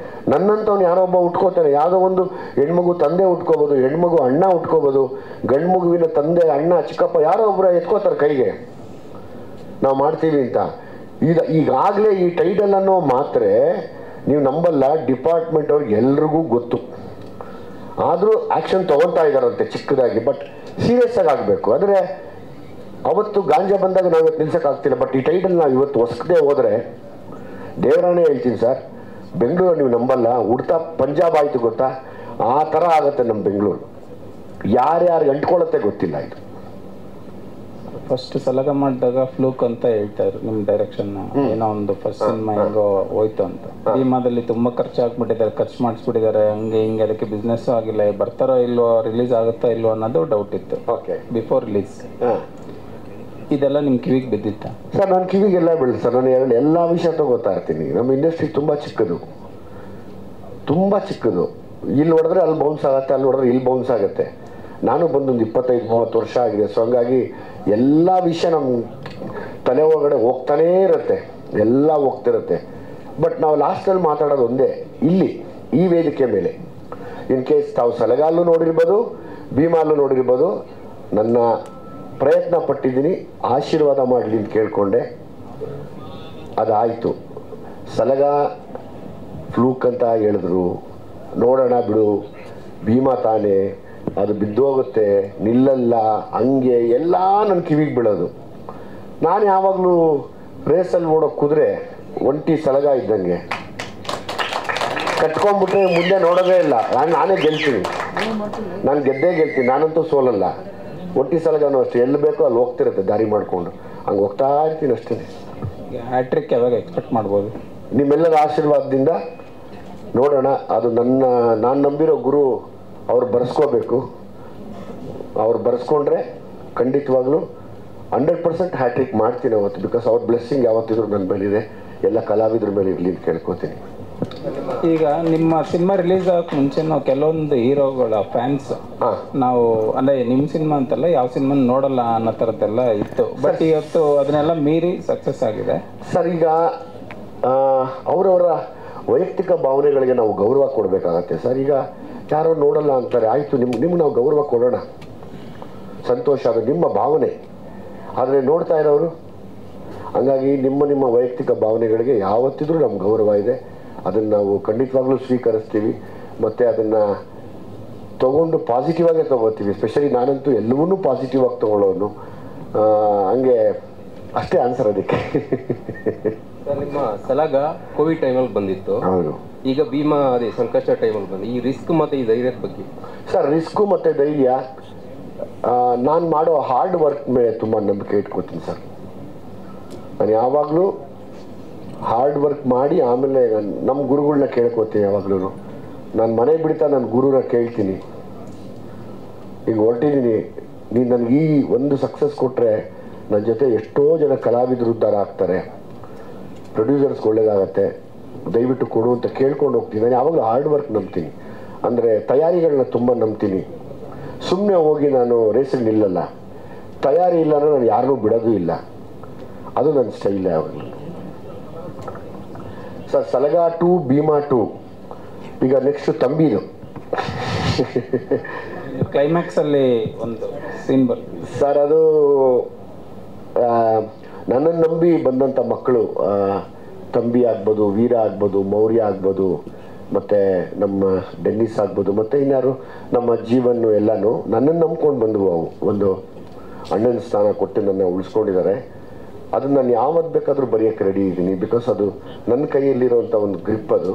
ನನ್ನಂಥವ್ನು ಯಾರೋ ಒಬ್ಬ ಉಟ್ಕೋತಾನೆ. ಯಾವುದೋ ಒಂದು ಹೆಣ್ಮಗು ತಂದೆ ಉಟ್ಕೋಬೋದು, ಹೆಣ್ಮಗು ಅಣ್ಣ ಉಟ್ಕೋಬೋದು, ಗಂಡು ಮಗುವಿನ ತಂದೆ, ಅಣ್ಣ, ಚಿಕ್ಕಪ್ಪ ಯಾರೋ ಒಬ್ಬರು ಎತ್ಕೋತಾರೆ ಕೈಗೆ, ನಾವು ಮಾಡ್ತೀವಿ ಅಂತ. ಈಗಾಗಲೇ ಈ ಟೈಟಲ್ ಅನ್ನೋ ಮಾತ್ರ ನೀವು ನಂಬಲ್ಲ, ಡಿಪಾರ್ಟ್ಮೆಂಟ್ ಅವ್ರಿಗೆ ಎಲ್ರಿಗೂ ಗೊತ್ತು. ಆದರೂ ಆ್ಯಕ್ಷನ್ ತೊಗೊಳ್ತಾ ಇದ್ದಾರಂತೆ ಚಿಕ್ಕದಾಗಿ, ಬಟ್ ಸೀರಿಯಸ್ ಆಗಿ ಆಗಬೇಕು. ಅಂದರೆ ಅವತ್ತು ಗಾಂಜಾ ಬಂದಾಗ ನಾವು ಇವತ್ತು ನಿಲ್ಸೋಕ್ಕಾಗ್ತಿಲ್ಲ, ಬಟ್ ಈ ಟೈಟಲ್ ನಾವು ಇವತ್ತು ಹೊಸದೇ ಹೋದರೆ ದೇವರಾಣೆ ಹೇಳ್ತೀನಿ ಸರ್, ಬೆಂಗಳೂರು ನೀವು ನಂಬಲ್ಲ, ಉಡ್ತಾ ಪಂಜಾಬ್ ಆಯಿತು ಗೊತ್ತಾ, ಆ ಥರ ಆಗುತ್ತೆ ನಮ್ಮ ಬೆಂಗಳೂರು. ಯಾರ್ಯಾರಿಗೆ ಅಂಟ್ಕೊಳ್ಳುತ್ತೆ ಗೊತ್ತಿಲ್ಲ. ಇದು ಫಸ್ಟ್ ಸಲಗ ಮಾಡಿದಾಗ ಫ್ಲೂಕ್ ಅಂತ ಹೇಳ್ತಾರೆ ನಿಮ್ಮ ಡೈರೆಕ್ಷನ್, ಏನೋ ಒಂದು ಫಸ್ಟ್ ಸಿನಿಮಾ ಹೆಂಗೋ ಹೋಯ್ತು ಅಂತ. ಸಿನಿಮಾದಲ್ಲಿ ತುಂಬಾ ಖರ್ಚಾಗ್ಬಿಟ್ಟಿದ್ದಾರೆ, ಖರ್ಚು ಮಾಡಿಸ್ಬಿಟ್ಟಿದ್ದಾರೆ, ಹಂಗೆ ಹಿಂಗೆ, ಅದಕ್ಕೆ ಬಿಸ್ನೆಸ್ ಆಗಿಲ್ಲ, ಬರ್ತಾರೋ ಇಲ್ವೋ, ರಿಲೀಸ್ ಆಗುತ್ತಾ ಇಲ್ವೋ ಅನ್ನೋದು ಡೌಟ್ ಇತ್ತು. ಓಕೆ, ಬಿಫೋರ್ ರಿಲೀಸ್ ಇದೆಲ್ಲ ನಿಮ್ಮ ಕಿವಿಗೆ ಬಿದ್ದಿತ್ತ ಸರ್? ನನ್ನ ಕಿವಿಗೆಲ್ಲ ಬೀಳುತ್ತೆ ಸರ್. ನಾನು ಎಲ್ಲ ವಿಷಯ ತಗೋತಾ ಇರ್ತೀನಿ. ನಮ್ಮ ಇಂಡಸ್ಟ್ರಿ ತುಂಬ ಚಿಕ್ಕದು, ತುಂಬ ಚಿಕ್ಕದು. ಇಲ್ಲಿ ಹೊಡೆದ್ರೆ ಅಲ್ಲಿ ಬೌನ್ಸ್ ಆಗುತ್ತೆ, ಅಲ್ಲಿ ಹೊಡೆದ್ರೆ ಇಲ್ಲಿ ಬೌನ್ಸ್ ಆಗುತ್ತೆ. ನಾನು ಬಂದೊಂದು 25-30 ವರ್ಷ ಆಗಿದೆ. ಸೊ ಹಂಗಾಗಿ ಎಲ್ಲ ವಿಷಯ ನಮ್ಮ ತಲೆ ಒಳಗಡೆ ಹೋಗ್ತಾನೇ ಇರುತ್ತೆ, ಎಲ್ಲ ಹೋಗ್ತಿರುತ್ತೆ. ಬಟ್ ನಾವು ಲಾಸ್ಟಲ್ಲಿ ಮಾತಾಡೋದು ಒಂದೇ, ಇಲ್ಲಿ ಈ ವೇದಿಕೆ ಮೇಲೆ. ಇನ್ ಕೇಸ್ ತಾವು ಸಲಗಾಲು ನೋಡಿರ್ಬೋದು, ಭೀಮಾಲು ನೋಡಿರ್ಬೋದು, ನನ್ನ ಪ್ರಯತ್ನ ಪಟ್ಟಿದ್ದೀನಿ, ಆಶೀರ್ವಾದ ಮಾಡಲಿ ಅಂತ ಕೇಳಿಕೊಂಡೆ. ಅದಾಯಿತು. ಸಲಗ ಫ್ಲೂಕ್ ಅಂತ ಹೇಳಿದ್ರು, ನೋಡೋಣ ಬಿಡು, ಭೀಮಾ ತಾನೇ, ಅದು ಬಿದ್ದೋಗುತ್ತೆ, ನಿಲ್ಲಲ್ಲ, ಹಂಗೆ ಎಲ್ಲ ನನ್ನ ಕಿವಿಗೆ ಬೀಳೋದು. ನಾನು ಯಾವಾಗಲೂ ರೇಸಲ್ಲಿ ಓಡೋ ಕುದುರೆ ಒಂಟಿ ಸಲಗ ಇದ್ದಂಗೆ, ಕಟ್ಕೊಂಡ್ಬಿಟ್ರೆ ಮುಂದೆ ನೋಡೋದೇ ಇಲ್ಲ. ನಾನೇ ಗೆಲ್ತೀನಿ, ನಾನು ಗೆಲ್ತೀನಿ, ನಾನಂತೂ ಸೋಲಲ್ಲ. ಒಂಟಿ ಸಲಗನೂ ಅಷ್ಟೇ, ಎಲ್ಲಿ ಬೇಕೋ ಅಲ್ಲಿ ಹೋಗ್ತಿರುತ್ತೆ ದಾರಿ ಮಾಡಿಕೊಂಡು, ಹಂಗೆ ಹೋಗ್ತಾ ಇರ್ತೀನಿ ಅಷ್ಟೇ. ಹ್ಯಾಟ್ರಿಕ್ ಯಾವಾಗ ಎಕ್ಸ್ಪೆಕ್ಟ್ ಮಾಡ್ಬೋದು? ನಿಮ್ಮೆಲ್ಲರ ಆಶೀರ್ವಾದದಿಂದ ನೋಡೋಣ. ಅದು ನಾನು ನಂಬಿರೋ ಗುರು ಅವ್ರು ಬರೆಸ್ಕೋಬೇಕು. ಅವ್ರು ಬರೆಸ್ಕೊಂಡ್ರೆ ಖಂಡಿತವಾಗ್ಲೂ 100% ಹ್ಯಾಟ್ರಿಕ್ ಮಾಡ್ತೀನಿ ಅವತ್ತು. ಬಿಕಾಸ್ ಅವ್ರ ಬ್ಲೆಸ್ಸಿಂಗ್ ಯಾವತ್ತಿದ್ರು ನನ್ನ ಮೇಲಿದೆ, ಎಲ್ಲ ಕಲಾವಿದ್ರ ಮೇಲೆ ಇರಲಿ ಅಂತ ಕೇಳ್ಕೊತೀನಿ. ಈಗ ನಿಮ್ಮ ಸಿನಿಮಾ ರಿಲೀಸ್ ಆಗಕ್ಕೆ ಮುಂಚೆ ನಾವು ಕೆಲವೊಂದು ಹೀರೋಗಳ ಫ್ಯಾನ್ಸ್, ನಾವು ಅಂದರೆ ನಿಮ್ಮ ಸಿನಿಮಾ ಅಂತಲ್ಲ, ಯಾವ ಸಿನಿಮಾ ನೋಡಲ್ಲ ಅನ್ನೋ ಥರದ್ದೆಲ್ಲ ಇತ್ತು. ಬಟ್ ಇವತ್ತು ಅದನ್ನೆಲ್ಲ ಮೀರಿ ಸಕ್ಸಸ್ ಆಗಿದೆ ಸರ್. ಈಗ ಅವರವರ ವೈಯಕ್ತಿಕ ಭಾವನೆಗಳಿಗೆ ನಾವು ಗೌರವ ಕೊಡಬೇಕಾಗತ್ತೆ ಸರ್. ಈಗ ಯಾರೋ ನೋಡಲ್ಲ ಅಂತಾರೆ, ಆಯಿತು, ನಿಮ್ಗೆ ನಾವು ಗೌರವ ಕೊಡೋಣ, ಸಂತೋಷ, ಅದು ನಿಮ್ಮ ಭಾವನೆ. ಆದರೆ ನೋಡ್ತಾ ಇರೋರು, ಹಂಗಾಗಿ ನಿಮ್ಮ ವೈಯಕ್ತಿಕ ಭಾವನೆಗಳಿಗೆ ಯಾವತ್ತಿದ್ರೂ ನಮ್ಮ ಗೌರವ ಇದೆ. ಅದನ್ನು ನಾವು ಖಂಡಿತವಾಗ್ಲೂ ಸ್ವೀಕರಿಸ್ತೀವಿ, ಮತ್ತು ಅದನ್ನು ತೊಗೊಂಡು ಪಾಸಿಟಿವ್ ಆಗೇ ತೊಗೋತೀವಿ. ಎಸ್ಪೆಷಲಿ ನಾನಂತೂ ಎಲ್ಲವನ್ನೂ ಪಾಸಿಟಿವ್ ಆಗಿ ತೊಗೊಳ್ಳೋನು. ಹಂಗೆ ಅಷ್ಟೇ ಆನ್ಸರ್ ಅದಕ್ಕೆ. ಸರ್, ನಿಮ್ಮ ಸಲಗ ಕೋವಿಡ್ ಟೈಮಲ್ಲಿ ಬಂದಿತ್ತು. ಹೌದು. ಈಗ ಭೀಮಾ ಅದೇ ಸಂಕಷ್ಟ ಟೈಮಲ್ಲಿ ಬಂದು, ಈ ರಿಸ್ಕ್ ಮತ್ತು ಈ ಧೈರ್ಯದ ಬಗ್ಗೆ? ಸರ್, ರಿಸ್ಕು ಮತ್ತು ಧೈರ್ಯ, ನಾನು ಮಾಡೋ ಹಾರ್ಡ್ ವರ್ಕ್ ಮೇಲೆ ತುಂಬ ನಂಬಿಕೆ ಇಟ್ಕೊತೀನಿ ಸರ್. ನಾನು ಯಾವಾಗಲೂ ಹಾರ್ಡ್ ವರ್ಕ್ ಮಾಡಿ ಆಮೇಲೆ ನಮ್ಮ ಗುರುಗಳನ್ನ ಕೇಳ್ಕೊತೀನಿ. ಯಾವಾಗಲೂ ನಾನು ಮನೆ ಬಿಡ್ತಾ ನನ್ನ ಗುರುನ ಕೇಳ್ತೀನಿ, ಈಗ ಹೊರಟಿದ್ದೀನಿ, ನೀನು ನನಗೆ ಈ ಒಂದು ಸಕ್ಸಸ್ ಕೊಟ್ಟರೆ ನನ್ನ ಜೊತೆ ಎಷ್ಟೋ ಜನ ಕಲಾವಿದರು ಉದ್ಧಾರ ಆಗ್ತಾರೆ, ಪ್ರೊಡ್ಯೂಸರ್ಸ್ಗೆ ಒಳ್ಳೇದಾಗತ್ತೆ, ದಯವಿಟ್ಟು ಕೊಡು ಅಂತ ಕೇಳ್ಕೊಂಡು ಹೋಗ್ತೀನಿ. ನಾನು ಯಾವಾಗಲೂ ಹಾರ್ಡ್ ವರ್ಕ್ ನಂಬ್ತೀನಿ, ಅಂದರೆ ತಯಾರಿಗಳನ್ನ ತುಂಬ ನಂಬ್ತೀನಿ. ಸುಮ್ಮನೆ ಹೋಗಿ ನಾನು ರೇಸಿಗೆ ನಿಲ್ಲಲ್ಲ, ತಯಾರಿ ಇಲ್ಲ ಅಂದರೆ ನಾನು ಯಾರನ್ನೂ ಬಿಡೋದು ಇಲ್ಲ, ಅದು ನನ್ನ ಸ್ಟೈಲ್ ಯಾವಾಗಲೂ. ಸರ್ ಸಲಗಾ 2, ಭೀಮಾ 2, ಈಗ ನೆಕ್ಸ್ಟ್ ತಂಬಿದು ಕ್ಲೈಮ್ಯಾಕ್ಸ್ ಅಲ್ಲಿ ಒಂದು ಸೀನ್ ಸರ್. ಅದು ನನ್ನನ್ನು ನಂಬಿ ಬಂದಂಥ ಮಕ್ಕಳು, ತಂಬಿ ಆಗ್ಬೋದು, ವೀರ ಆಗ್ಬೋದು, ಮೌರ್ಯ ಆಗ್ಬೋದು, ಮತ್ತು ನಮ್ಮ ಡೆನ್ನಿಸ್ ಆಗ್ಬೋದು, ಮತ್ತು ಇನ್ಯಾರು ನಮ್ಮ ಜೀವನ ಎಲ್ಲನೂ ನನ್ನನ್ನು ನಂಬ್ಕೊಂಡು ಬಂದವು. ಅವು ಒಂದು ಅಣ್ಣನ ಸ್ಥಾನ ಕೊಟ್ಟು ನನ್ನ ಉಳಿಸ್ಕೊಂಡಿದ್ದಾರೆ. ಅದನ್ನು ನಾನು ಯಾವತ್ತು ಬೇಕಾದರೂ ಬರೆಯೋಕ್ಕೆ ರೆಡಿ ಇದ್ದೀನಿ, ಬಿಕಾಸ್ ಅದು ನನ್ನ ಕೈಯಲ್ಲಿರೋಂಥ ಒಂದು ಗ್ರಿಪ್ ಅದು.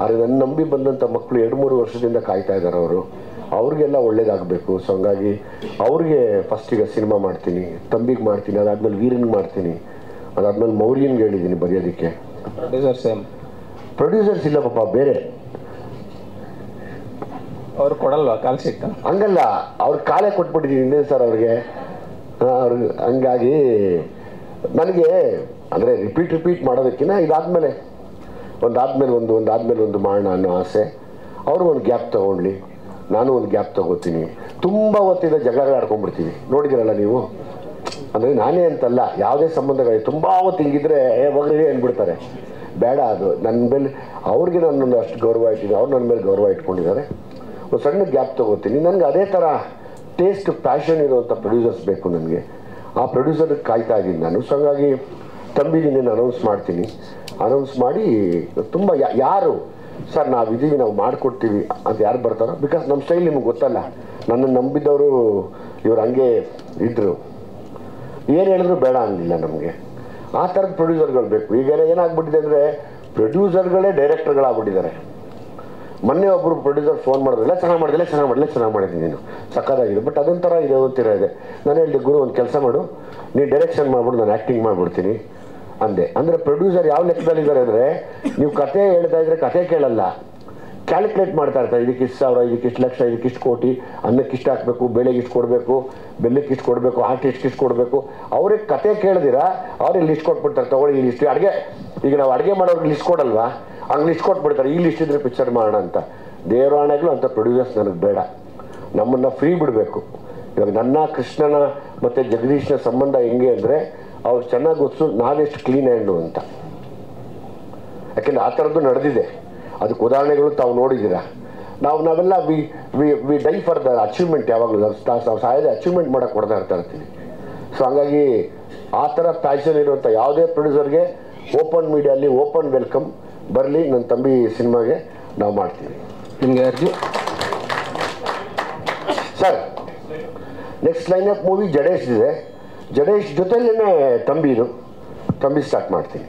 ಆದರೆ ನನ್ನ ನಂಬಿ ಬಂದಂಥ ಮಕ್ಕಳು 2-3 ವರ್ಷದಿಂದ ಕಾಯ್ತಾ ಇದ್ದಾರೆ. ಅವ್ರಿಗೆಲ್ಲ ಒಳ್ಳೇದಾಗಬೇಕು. ಸೊ ಹಂಗಾಗಿ ಅವ್ರಿಗೆ ಫಸ್ಟಿಗೆ ಸಿನಿಮಾ ಮಾಡ್ತೀನಿ, ತಂಬಿಗೆ ಮಾಡ್ತೀನಿ, ಅದಾದ್ಮೇಲೆ ವೀರನ್ಗೆ ಮಾಡ್ತೀನಿ, ಅದಾದ್ಮೇಲೆ ಮೌರ್ಯನ್ಗೆ ಹೇಳಿದ್ದೀನಿ ಬರೆಯೋದಕ್ಕೆ. ಪ್ರೊಡ್ಯೂಸರ್ಸ್ ಇಲ್ಲ ಪಾಪ, ಬೇರೆ ಅವ್ರು ಕೊಡಲ್ವಾ ಕಾಲ್ ಶೀಟ್? ಹಂಗಲ್ಲ, ಅವ್ರ ಕಾಲೇ ಕೊಟ್ಬಿಟ್ಟಿದ್ದೀನಿ ಇನ್ನೇನು ಸರ್ ಅವ್ರಿಗೆ. ಹಂಗಾಗಿ ನನಗೆ ಅಂದರೆ ರಿಪೀಟ್ ಮಾಡೋದಕ್ಕಿಂತ ಇದಾದ್ಮೇಲೆ ಒಂದಾದ್ಮೇಲೆ ಒಂದು ಮಾಡೋಣ ಅನ್ನೋ ಆಸೆ. ಅವರು ಒಂದು ಗ್ಯಾಪ್ ತೊಗೊಳ್ಳಿ, ನಾನು ಒಂದು ಗ್ಯಾಪ್ ತೊಗೋತೀನಿ. ತುಂಬ ಹೊತ್ತಿಂದ ಜಗಳ ಆಡ್ಕೊಂಡ್ಬಿಡ್ತೀವಿ, ನೋಡಿದಿರಲ್ಲ ನೀವು. ಅಂದರೆ ನಾನೇ ಅಂತಲ್ಲ, ಯಾವುದೇ ಸಂಬಂಧಗಳು ತುಂಬ ಹೊತ್ತು ಹಿಂಗಿದ್ರೆ ಹೋಗ್ರಿ ಅಂದ್ಬಿಡ್ತಾರೆ. ಬೇಡ, ಅದು ನನ್ನ ಮೇಲೆ ಅವ್ರಿಗೆ ನನ್ನೊಂದು ಅಷ್ಟು ಗೌರವ ಇಟ್ಟಿದೆ, ಅವ್ರು ನನ್ನ ಮೇಲೆ ಗೌರವ ಇಟ್ಕೊಂಡಿದ್ದಾರೆ. ಒಂದು ಸಣ್ಣ ಗ್ಯಾಪ್ ತೊಗೋತೀನಿ. ನನಗೆ ಅದೇ ಥರ ಟೇಸ್ಟ್, ಪ್ಯಾಷನ್ ಇರುವಂಥ ಪ್ರೊಡ್ಯೂಸರ್ಸ್ ಬೇಕು ನನಗೆ. ಆ ಪ್ರೊಡ್ಯೂಸರ್ಗೆ ಕಾಯ್ತಾ ಇದ್ದೀನಿ ನಾನು. ಸೊ ಹಂಗಾಗಿ ತಂಬಿಗೆ ನೀನು ಅನೌನ್ಸ್ ಮಾಡಿ ತುಂಬ ಯಾರು ಸರ್ ನಾವಿದ್ದೀವಿ, ನಾವು ಮಾಡಿಕೊಡ್ತೀವಿ ಅಂತ ಯಾರು ಬರ್ತಾರೋ, ಬಿಕಾಸ್ ನಮ್ಮ ಸ್ಟೈಲ್ ನಿಮ್ಗೆ ಗೊತ್ತಲ್ಲ. ನನ್ನನ್ನು ನಂಬಿದ್ದವರು ಇವ್ರು ಹಂಗೆ ಇದ್ದರು, ಏನು ಹೇಳಿದ್ರು ಬೇಡ ಅನ್ನಲಿಲ್ಲ ನಮಗೆ. ಆ ಥರದ ಪ್ರೊಡ್ಯೂಸರ್ಗಳು ಬೇಕು. ಈಗ ಏನಾಗ್ಬಿಟ್ಟಿದೆ ಅಂದರೆ ಪ್ರೊಡ್ಯೂಸರ್ಗಳೇ ಡೈರೆಕ್ಟರ್ಗಳಾಗ್ಬಿಟ್ಟಿದ್ದಾರೆ. ಮೊನ್ನೆ ಒಬ್ಬರು ಪ್ರೊಡ್ಯೂಸರ್ ಫೋನ್ ಮಾಡಿದ್ರಲ್ಲ, ಚೆನ್ನಾಗಿ ಮಾಡಿದ್ದೀನಿ ನೀನು, ಸಕ್ಕತ್ತಾಗಿದೆ. ಬಟ್ ಅದೊಂಥರ ಇದೆ, ಇದೆ. ನಾನು ಹೇಳಿದೆ, ಗುರು ಒಂದು ಕೆಲಸ ಮಾಡು, ನೀನು ಡೈರೆಕ್ಷನ್ ಮಾಡ್ಬಿಡು, ನಾನು ಆ್ಯಕ್ಟಿಂಗ್ ಮಾಡಿಬಿಡ್ತೀನಿ ಅಂದೆ. ಅಂದರೆ ಪ್ರೊಡ್ಯೂಸರ್ ಯಾವ ಲೆಕ್ಕದಲ್ಲಿದ್ದಾರೆ ಅಂದರೆ, ನೀವು ಕತೆ ಹೇಳ್ತಾ ಇದ್ರೆ ಕತೆ ಕೇಳಲ್ಲ, ಕ್ಯಾಲ್ಕುಲೇಟ್ ಮಾಡ್ತಾ ಇರ್ತಾರೆ. ಇದಕ್ಕೆ ಇಷ್ಟು ಸಾವಿರ, ಇದಕ್ಕೆ ಇಷ್ಟು ಲಕ್ಷ, ಇದಕ್ಕೆ ಇಷ್ಟು ಕೋಟಿ, ಅನ್ನಕ್ಕೆ ಇಷ್ಟು ಹಾಕಬೇಕು, ಬೆಳೆಗೆ ಇಷ್ಟು ಕೊಡಬೇಕು, ಬೆಲ್ಲಕ್ಕೆ ಇಷ್ಟು ಕೊಡಬೇಕು, ಆರ್ಟಿಸ್ಟ್ಗೆ ಇಷ್ಟು ಕೊಡಬೇಕು. ಅವ್ರಿಗೆ ಕತೆ ಕೇಳಿದಿರಾ ಅವ್ರಿಗೆ ಲಿಸ್ಟ್ ಕೊಟ್ಬಿಡ್ತಾರೆ. ತೊಗೊಳ್ಳಿ ಈ ಲಿಸ್ಟ್. ಅಡುಗೆ ಈಗ ನಾವು ಅಡುಗೆ ಮಾಡೋರಿಗೆ ಲಿಸ್ಟ್ ಕೊಡಲ್ವಾ, ಹಂಗೆ ಲಿಸ್ಟ್ ಕೊಟ್ಬಿಡ್ತಾರೆ, ಈ ಲಿಸ್ಟ್ ಇದ್ರೆ ಪಿಕ್ಚರ್ ಮಾಡೋಣ ಅಂತ. ದೇವರಾಣೆಗಳು ಅಂತ ಪ್ರೊಡ್ಯೂಸರ್ಸ್ ನನಗೆ ಬೇಡ, ನಮ್ಮನ್ನು ಫ್ರೀ ಬಿಡಬೇಕು. ಇವಾಗ ನನ್ನ ಕೃಷ್ಣನ ಮತ್ತು ಜಗದೀಶ್ನ ಸಂಬಂಧ ಹೆಂಗೆ ಅಂದರೆ, ಅವ್ರು ಚೆನ್ನಾಗಿ ಗೊತ್ತು ನಾವೆಷ್ಟು ಕ್ಲೀನ್ ಹ್ಯಾಂಡು ಅಂತ. ಯಾಕೆಂದರೆ ಆ ಥರದ್ದು ನಡೆದಿದೆ. ಅದಕ್ಕೆ ಉದಾಹರಣೆಗಳು ತಾವು ನೋಡಿದ್ದೀರಾ. ನಾವೆಲ್ಲ we die for the achievement. ಯಾವಾಗಲೂ ನಾವು ಸಾಯದೆ ಅಚೀವ್ಮೆಂಟ್ ಮಾಡೋಕ್ಕೆ ಹೊಡೆದಾ ಇರ್ತೀವಿ. ಸೊ ಹಂಗಾಗಿ ಆ ಥರ ಪ್ಯಾಷನ್ ಇರುವಂಥ ಯಾವುದೇ ಪ್ರೊಡ್ಯೂಸರ್ಗೆ ಓಪನ್ ಮೀಡಿಯಲ್ಲಿ ಓಪನ್ ವೆಲ್ಕಮ್. ಬರಲಿ, ನನ್ನ ತಂಬಿ ಸಿನಿಮಾಗೆ ನಾವು ಮಾಡ್ತೀವಿ. ನಿಮಗೆ Arjun sir next lineup movie Jadesh ಇದೆ. ಜಡೇಶ್ ಜೊತೆಲೇ ತಂಬಿ ಸ್ಟಾರ್ಟ್ ಮಾಡ್ತೀನಿ.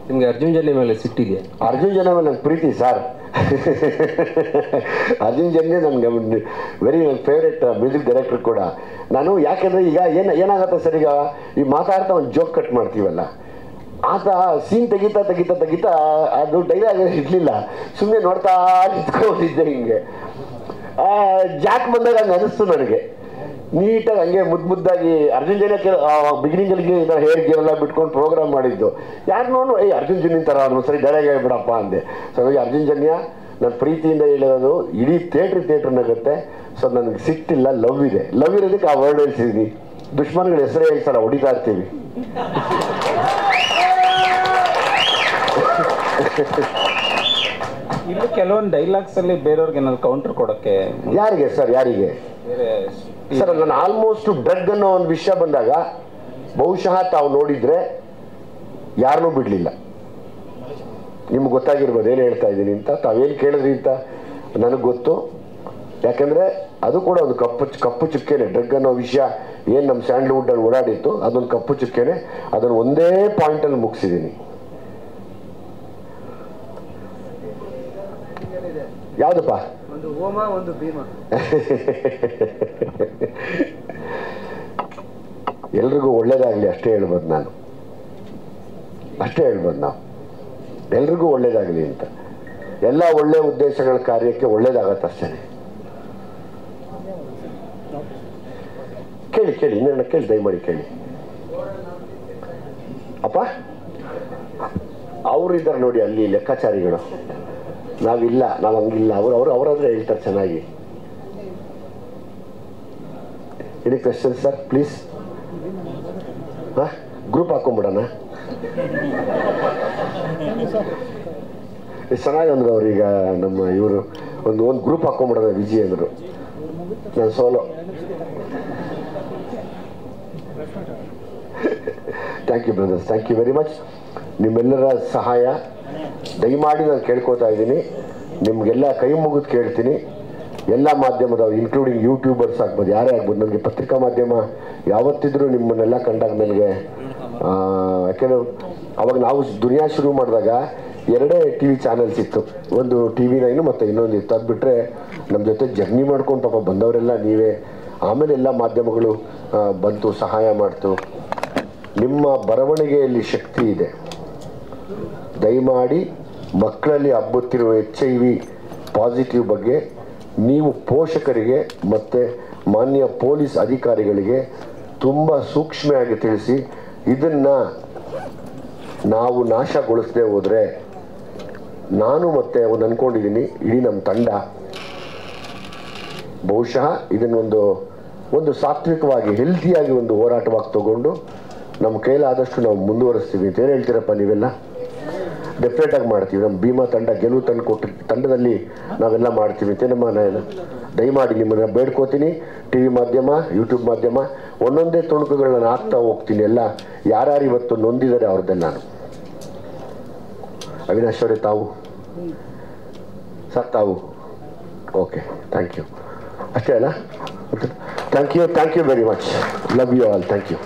ನಿಮಗೆ ಅರ್ಜುನ್ ಜನ್ಯ ಮೇಲೆ ಸಿಟ್ಟಿದೆಯಾ? ಅರ್ಜುನ್ ಜನ್ಯ ಮೇಲೆ ನನ್ನ ಪ್ರೀತಿ ಸರ್. ಅರ್ಜುನ್ ಜನ್ಯ ನನಗೆ ವೆರಿ ನನ್ನ ಫೇವ್ರೆಟ್ ಮ್ಯೂಸಿಕ್ ಡೈರೆಕ್ಟರ್ ಕೂಡ ನಾನು. ಯಾಕೆಂದರೆ ಈಗ ಏನಾಗತ್ತೆ ಸರ್, ಈಗ ಈ ಮಾತಾಡ್ತಾ ಒಂದು ಜೋಕ್ ಕಟ್ ಮಾಡ್ತೀವಲ್ಲ, ಆತ ಸೀನ್ ತೆಗಿತಾ ಅದು ಡೈಲಾಗ್ ಇರಲಿಲ್ಲ, ಸುಮ್ಮನೆ ನೋಡ್ತಾ ನಿಂತ್ಕೊಂಡಿದ್ದೆ ಹಿಂಗೆ. ಜಾಕ್ ಬಂದಾಗ ಹಂಗೆ ಅನಿಸ್ತು ನನಗೆ. ನೀಟಾಗಿ ಹಂಗೆ ಮುದ್ದಾಗಿ ಅರ್ಜುನ್ ಜನ್ಯ ಬಿಗಿನಿಂಗಲ್ಲಿ ಹೇರ್ ಗೇರ್ ಎಲ್ಲ ಬಿಟ್ಕೊಂಡು ಪ್ರೋಗ್ರಾಮ್ ಮಾಡಿದ್ದು. ಯಾರು ನೋಡು ಅರ್ಜುನ್ ಜನ್ಯ ಥರ ಅವ್ನು ಸರಿ ಡೈಲಾಗ್ ಹೇಳ್ಬಿಡಪ್ಪ ಅಂದೆ. ಸೊ ಹಾಗಾಗಿ ಅರ್ಜುನ್ ಜನ್ಯ ನನ್ನ ಪ್ರೀತಿಯಿಂದ ಹೇಳಿರೋದು ಇಡೀ ಥಿಯೇಟ್ರ್ ನಗುತ್ತೆ. ಸೊ ನನಗೆ ಸಿಟ್ಟಿಲ್ಲ, ಲವ್ ಇದೆ. ಲವ್ ಇರೋದಕ್ಕೆ ಆ ವರ್ಡ್ ಹೇಳ್ತಿದ್ದೀನಿ. ದುಶ್ಮನ್ಗಳ ಹೆಸರೇ ಹೇಳ್ತಾರ, ಹೊಡಿತಾ ಇರ್ತೀವಿ. ಇಲ್ಲಿ ಕೆಲವೊಂದು ಡೈಲಾಗ್ಸ್ ಅಲ್ಲಿ ಬೇರೆಯವ್ರಿಗೆ ಏನಾದ್ರು ಕೌಂಟರ್ ಕೊಡೋಕ್ಕೆ ಯಾರಿಗೆ ಸರ್? ಯಾರಿಗೆ ಸರ್? ನಾನು ಆಲ್ಮೋಸ್ಟ್ ಡ್ರಗ್ ಅನ್ನೋ ಒಂದು ವಿಷಯ ಬಂದಾಗ ಬಹುಶಃ ತಾವು ನೋಡಿದ್ರೆ ಯಾರನ್ನೂ ಬಿಡಲಿಲ್ಲ. ನಿಮ್ಗೆ ಗೊತ್ತಾಗಿರ್ಬೋದು ಏನು ಹೇಳ್ತಾ ಇದ್ದೀನಿ ಅಂತ. ತಾವೇನು ಕೇಳಿದ್ರಿ ಅಂತ ನನಗೆ ಗೊತ್ತು. ಯಾಕೆಂದರೆ ಅದು ಕೂಡ ಒಂದು ಕಪ್ಪು ಚುಕ್ಕೆನೆ. ಡ್ರಗ್ ಅನ್ನೋ ವಿಷಯ ಏನು ನಮ್ಮ ಸ್ಯಾಂಡಲ್ವುಡ್ಡಲ್ಲಿ ಓಡಾಡಿತ್ತು, ಅದೊಂದು ಕಪ್ಪು ಚುಕ್ಕೆನೆ. ಅದನ್ನು ಒಂದೇ ಪಾಯಿಂಟಲ್ಲಿ ಮುಗಿಸಿದ್ದೀನಿ. ಯಾವುದಪ್ಪ? ಒಂದು ಹೋಮ, ಒಂದು ಭೀಮ. ಎಲ್ರಿಗೂ ಒಳ್ಳೇದಾಗಲಿ ಅಷ್ಟೇ ಹೇಳ್ಬೋದು ನಾನು. ನಾವು ಎಲ್ರಿಗೂ ಒಳ್ಳೇದಾಗಲಿ ಅಂತ. ಎಲ್ಲ ಒಳ್ಳೆ ಉದ್ದೇಶಗಳ ಕಾರ್ಯಕ್ಕೆ ಒಳ್ಳೇದಾಗತ್ತೆ ಅಷ್ಟೇ. ಕೇಳಿ ಕೇಳಿ ಇನ್ನೇನ ಕೇಳಿ ದಯಮಾಡಿ ಕೇಳಿ. ಅಪ್ಪ ಅವರಿದ್ದಾರೆ ನೋಡಿ ಅಲ್ಲಿ ಲೆಕ್ಕಾಚಾರಿಗಳು, ನಾವಿಲ್ಲ, ನಾವು ಹಂಗಿಲ್ಲ. ಅವರಾದ್ರೆ ಹೇಳ್ತಾರೆ ಚೆನ್ನಾಗಿ. Any question sir please? Group ಹಾಕೊಂಬಿಡೋಣ. ಎಷ್ಟು ಚೆನ್ನಾಗಿ ಅಂದರು ಅವ್ರೀಗ ನಮ್ಮ ಇವರು ಒಂದು ಗ್ರೂಪ್ ಹಾಕೊಂಬಿಡೋಣ ವಿಜಯ್ ಅಂದರು. ನಾನು solo. Thank you brothers, thank you very much. ನಿಮ್ಮೆಲ್ಲರ ಸಹಾಯ ದಯಮಾಡಿ ನಾನು ಕೇಳ್ಕೊತಾ ಇದ್ದೀನಿ. ನಿಮಗೆಲ್ಲ ಕೈ ಮುಗಿದು ಕೇಳ್ತೀನಿ. ಎಲ್ಲ ಮಾಧ್ಯಮದವ್ರು ಇನ್ಕ್ಲೂಡಿಂಗ್ ಯೂಟ್ಯೂಬರ್ಸ್ ಆಗ್ಬೋದು, ಯಾರೇ ಆಗ್ಬೋದು, ನನಗೆ ಪತ್ರಿಕಾ ಮಾಧ್ಯಮ ಯಾವತ್ತಿದ್ರೂ ನಿಮ್ಮನ್ನೆಲ್ಲ ಕಂಡಾಗ ನನಗೆ ಯಾಕೆಂದ್ರೆ ಅವಾಗ ನಾವು ದುನಿಯಾ ಶುರು ಮಾಡಿದಾಗ 2 TV ಚಾನೆಲ್ಸ್ ಇತ್ತು. ಒಂದು TV9 ಮತ್ತು ಇನ್ನೊಂದು ಇತ್ತು. ಅದು ಬಿಟ್ಟರೆ ನಮ್ಮ ಜೊತೆ ಜರ್ನಿ ಮಾಡ್ಕೊಂಡು ಪಾಪ ಬಂದವರೆಲ್ಲ ನೀವೇ. ಆಮೇಲೆ ಎಲ್ಲ ಮಾಧ್ಯಮಗಳು ಬಂತು, ಸಹಾಯ ಮಾಡ್ತು. ನಿಮ್ಮ ಬರವಣಿಗೆಯಲ್ಲಿ ಶಕ್ತಿ ಇದೆ. ದಯಮಾಡಿ ಮಕ್ಕಳಲ್ಲಿ ಹಬ್ಬುತ್ತಿರುವ HIV ಪಾಸಿಟಿವ್ ಬಗ್ಗೆ ನೀವು ಪೋಷಕರಿಗೆ ಮತ್ತು ಮಾನ್ಯ ಪೊಲೀಸ್ ಅಧಿಕಾರಿಗಳಿಗೆ ತುಂಬ ಸೂಕ್ಷ್ಮವಾಗಿ ತಿಳಿಸಿ. ಇದನ್ನು ನಾವು ನಾಶಗೊಳಿಸದೆ ಹೋದರೆ ನಾನು ಮತ್ತೆ ಒಂದು ಅಂದ್ಕೊಂಡಿದ್ದೀನಿ, ಇಡೀ ನಮ್ಮ ತಂಡ ಬಹುಶಃ ಇದನ್ನೊಂದು ಸಾತ್ವಿಕವಾಗಿ ಹೆಲ್ತಿಯಾಗಿ ಒಂದು ಹೋರಾಟವಾಗಿ ತಗೊಂಡು ನಮ್ಮ ಕೈಲಾದಷ್ಟು ನಾವು ಮುಂದುವರಿಸ್ತೀವಿ ಅಂತ ಏನು ಹೇಳ್ತೀರಪ್ಪ ನೀವೆಲ್ಲ? ಡೆಫಿನೆಟಾಗಿ ಮಾಡ್ತೀವಿ. ನಮ್ಮ ಭೀಮಾ ತಂಡ ಗೆಲುವು ತಂಡದಲ್ಲಿ ನಾವೆಲ್ಲ ಮಾಡ್ತೀವಿ ಅಂತ ನಮ್ಮ ದಯಮಾಡಿ ನಿಮ್ಮನ್ನು ಬೇಡ್ಕೋತೀನಿ. TV ಮಾಧ್ಯಮ, ಯೂಟ್ಯೂಬ್ ಮಾಧ್ಯಮ ಒಂದೊಂದೇ ತುಣುಕುಗಳನ್ನ ಹಾಕ್ತಾ ಹೋಗ್ತೀನಿ. ಎಲ್ಲ ಯಾರ್ಯಾರು ಇವತ್ತು ನೊಂದಿದ್ದಾರೆ ಅವ್ರದ್ದೆಲ್ಲ ನಾನು. ಅವಿನಾಶ್ ಅವರೇ ತಾವು ಸರ್, ತಾವು ಓಕೆ, ಥ್ಯಾಂಕ್ ಯು. ಅಷ್ಟೇ ಅಲ್ಲ? Thank you very much. Love you all. Thank you.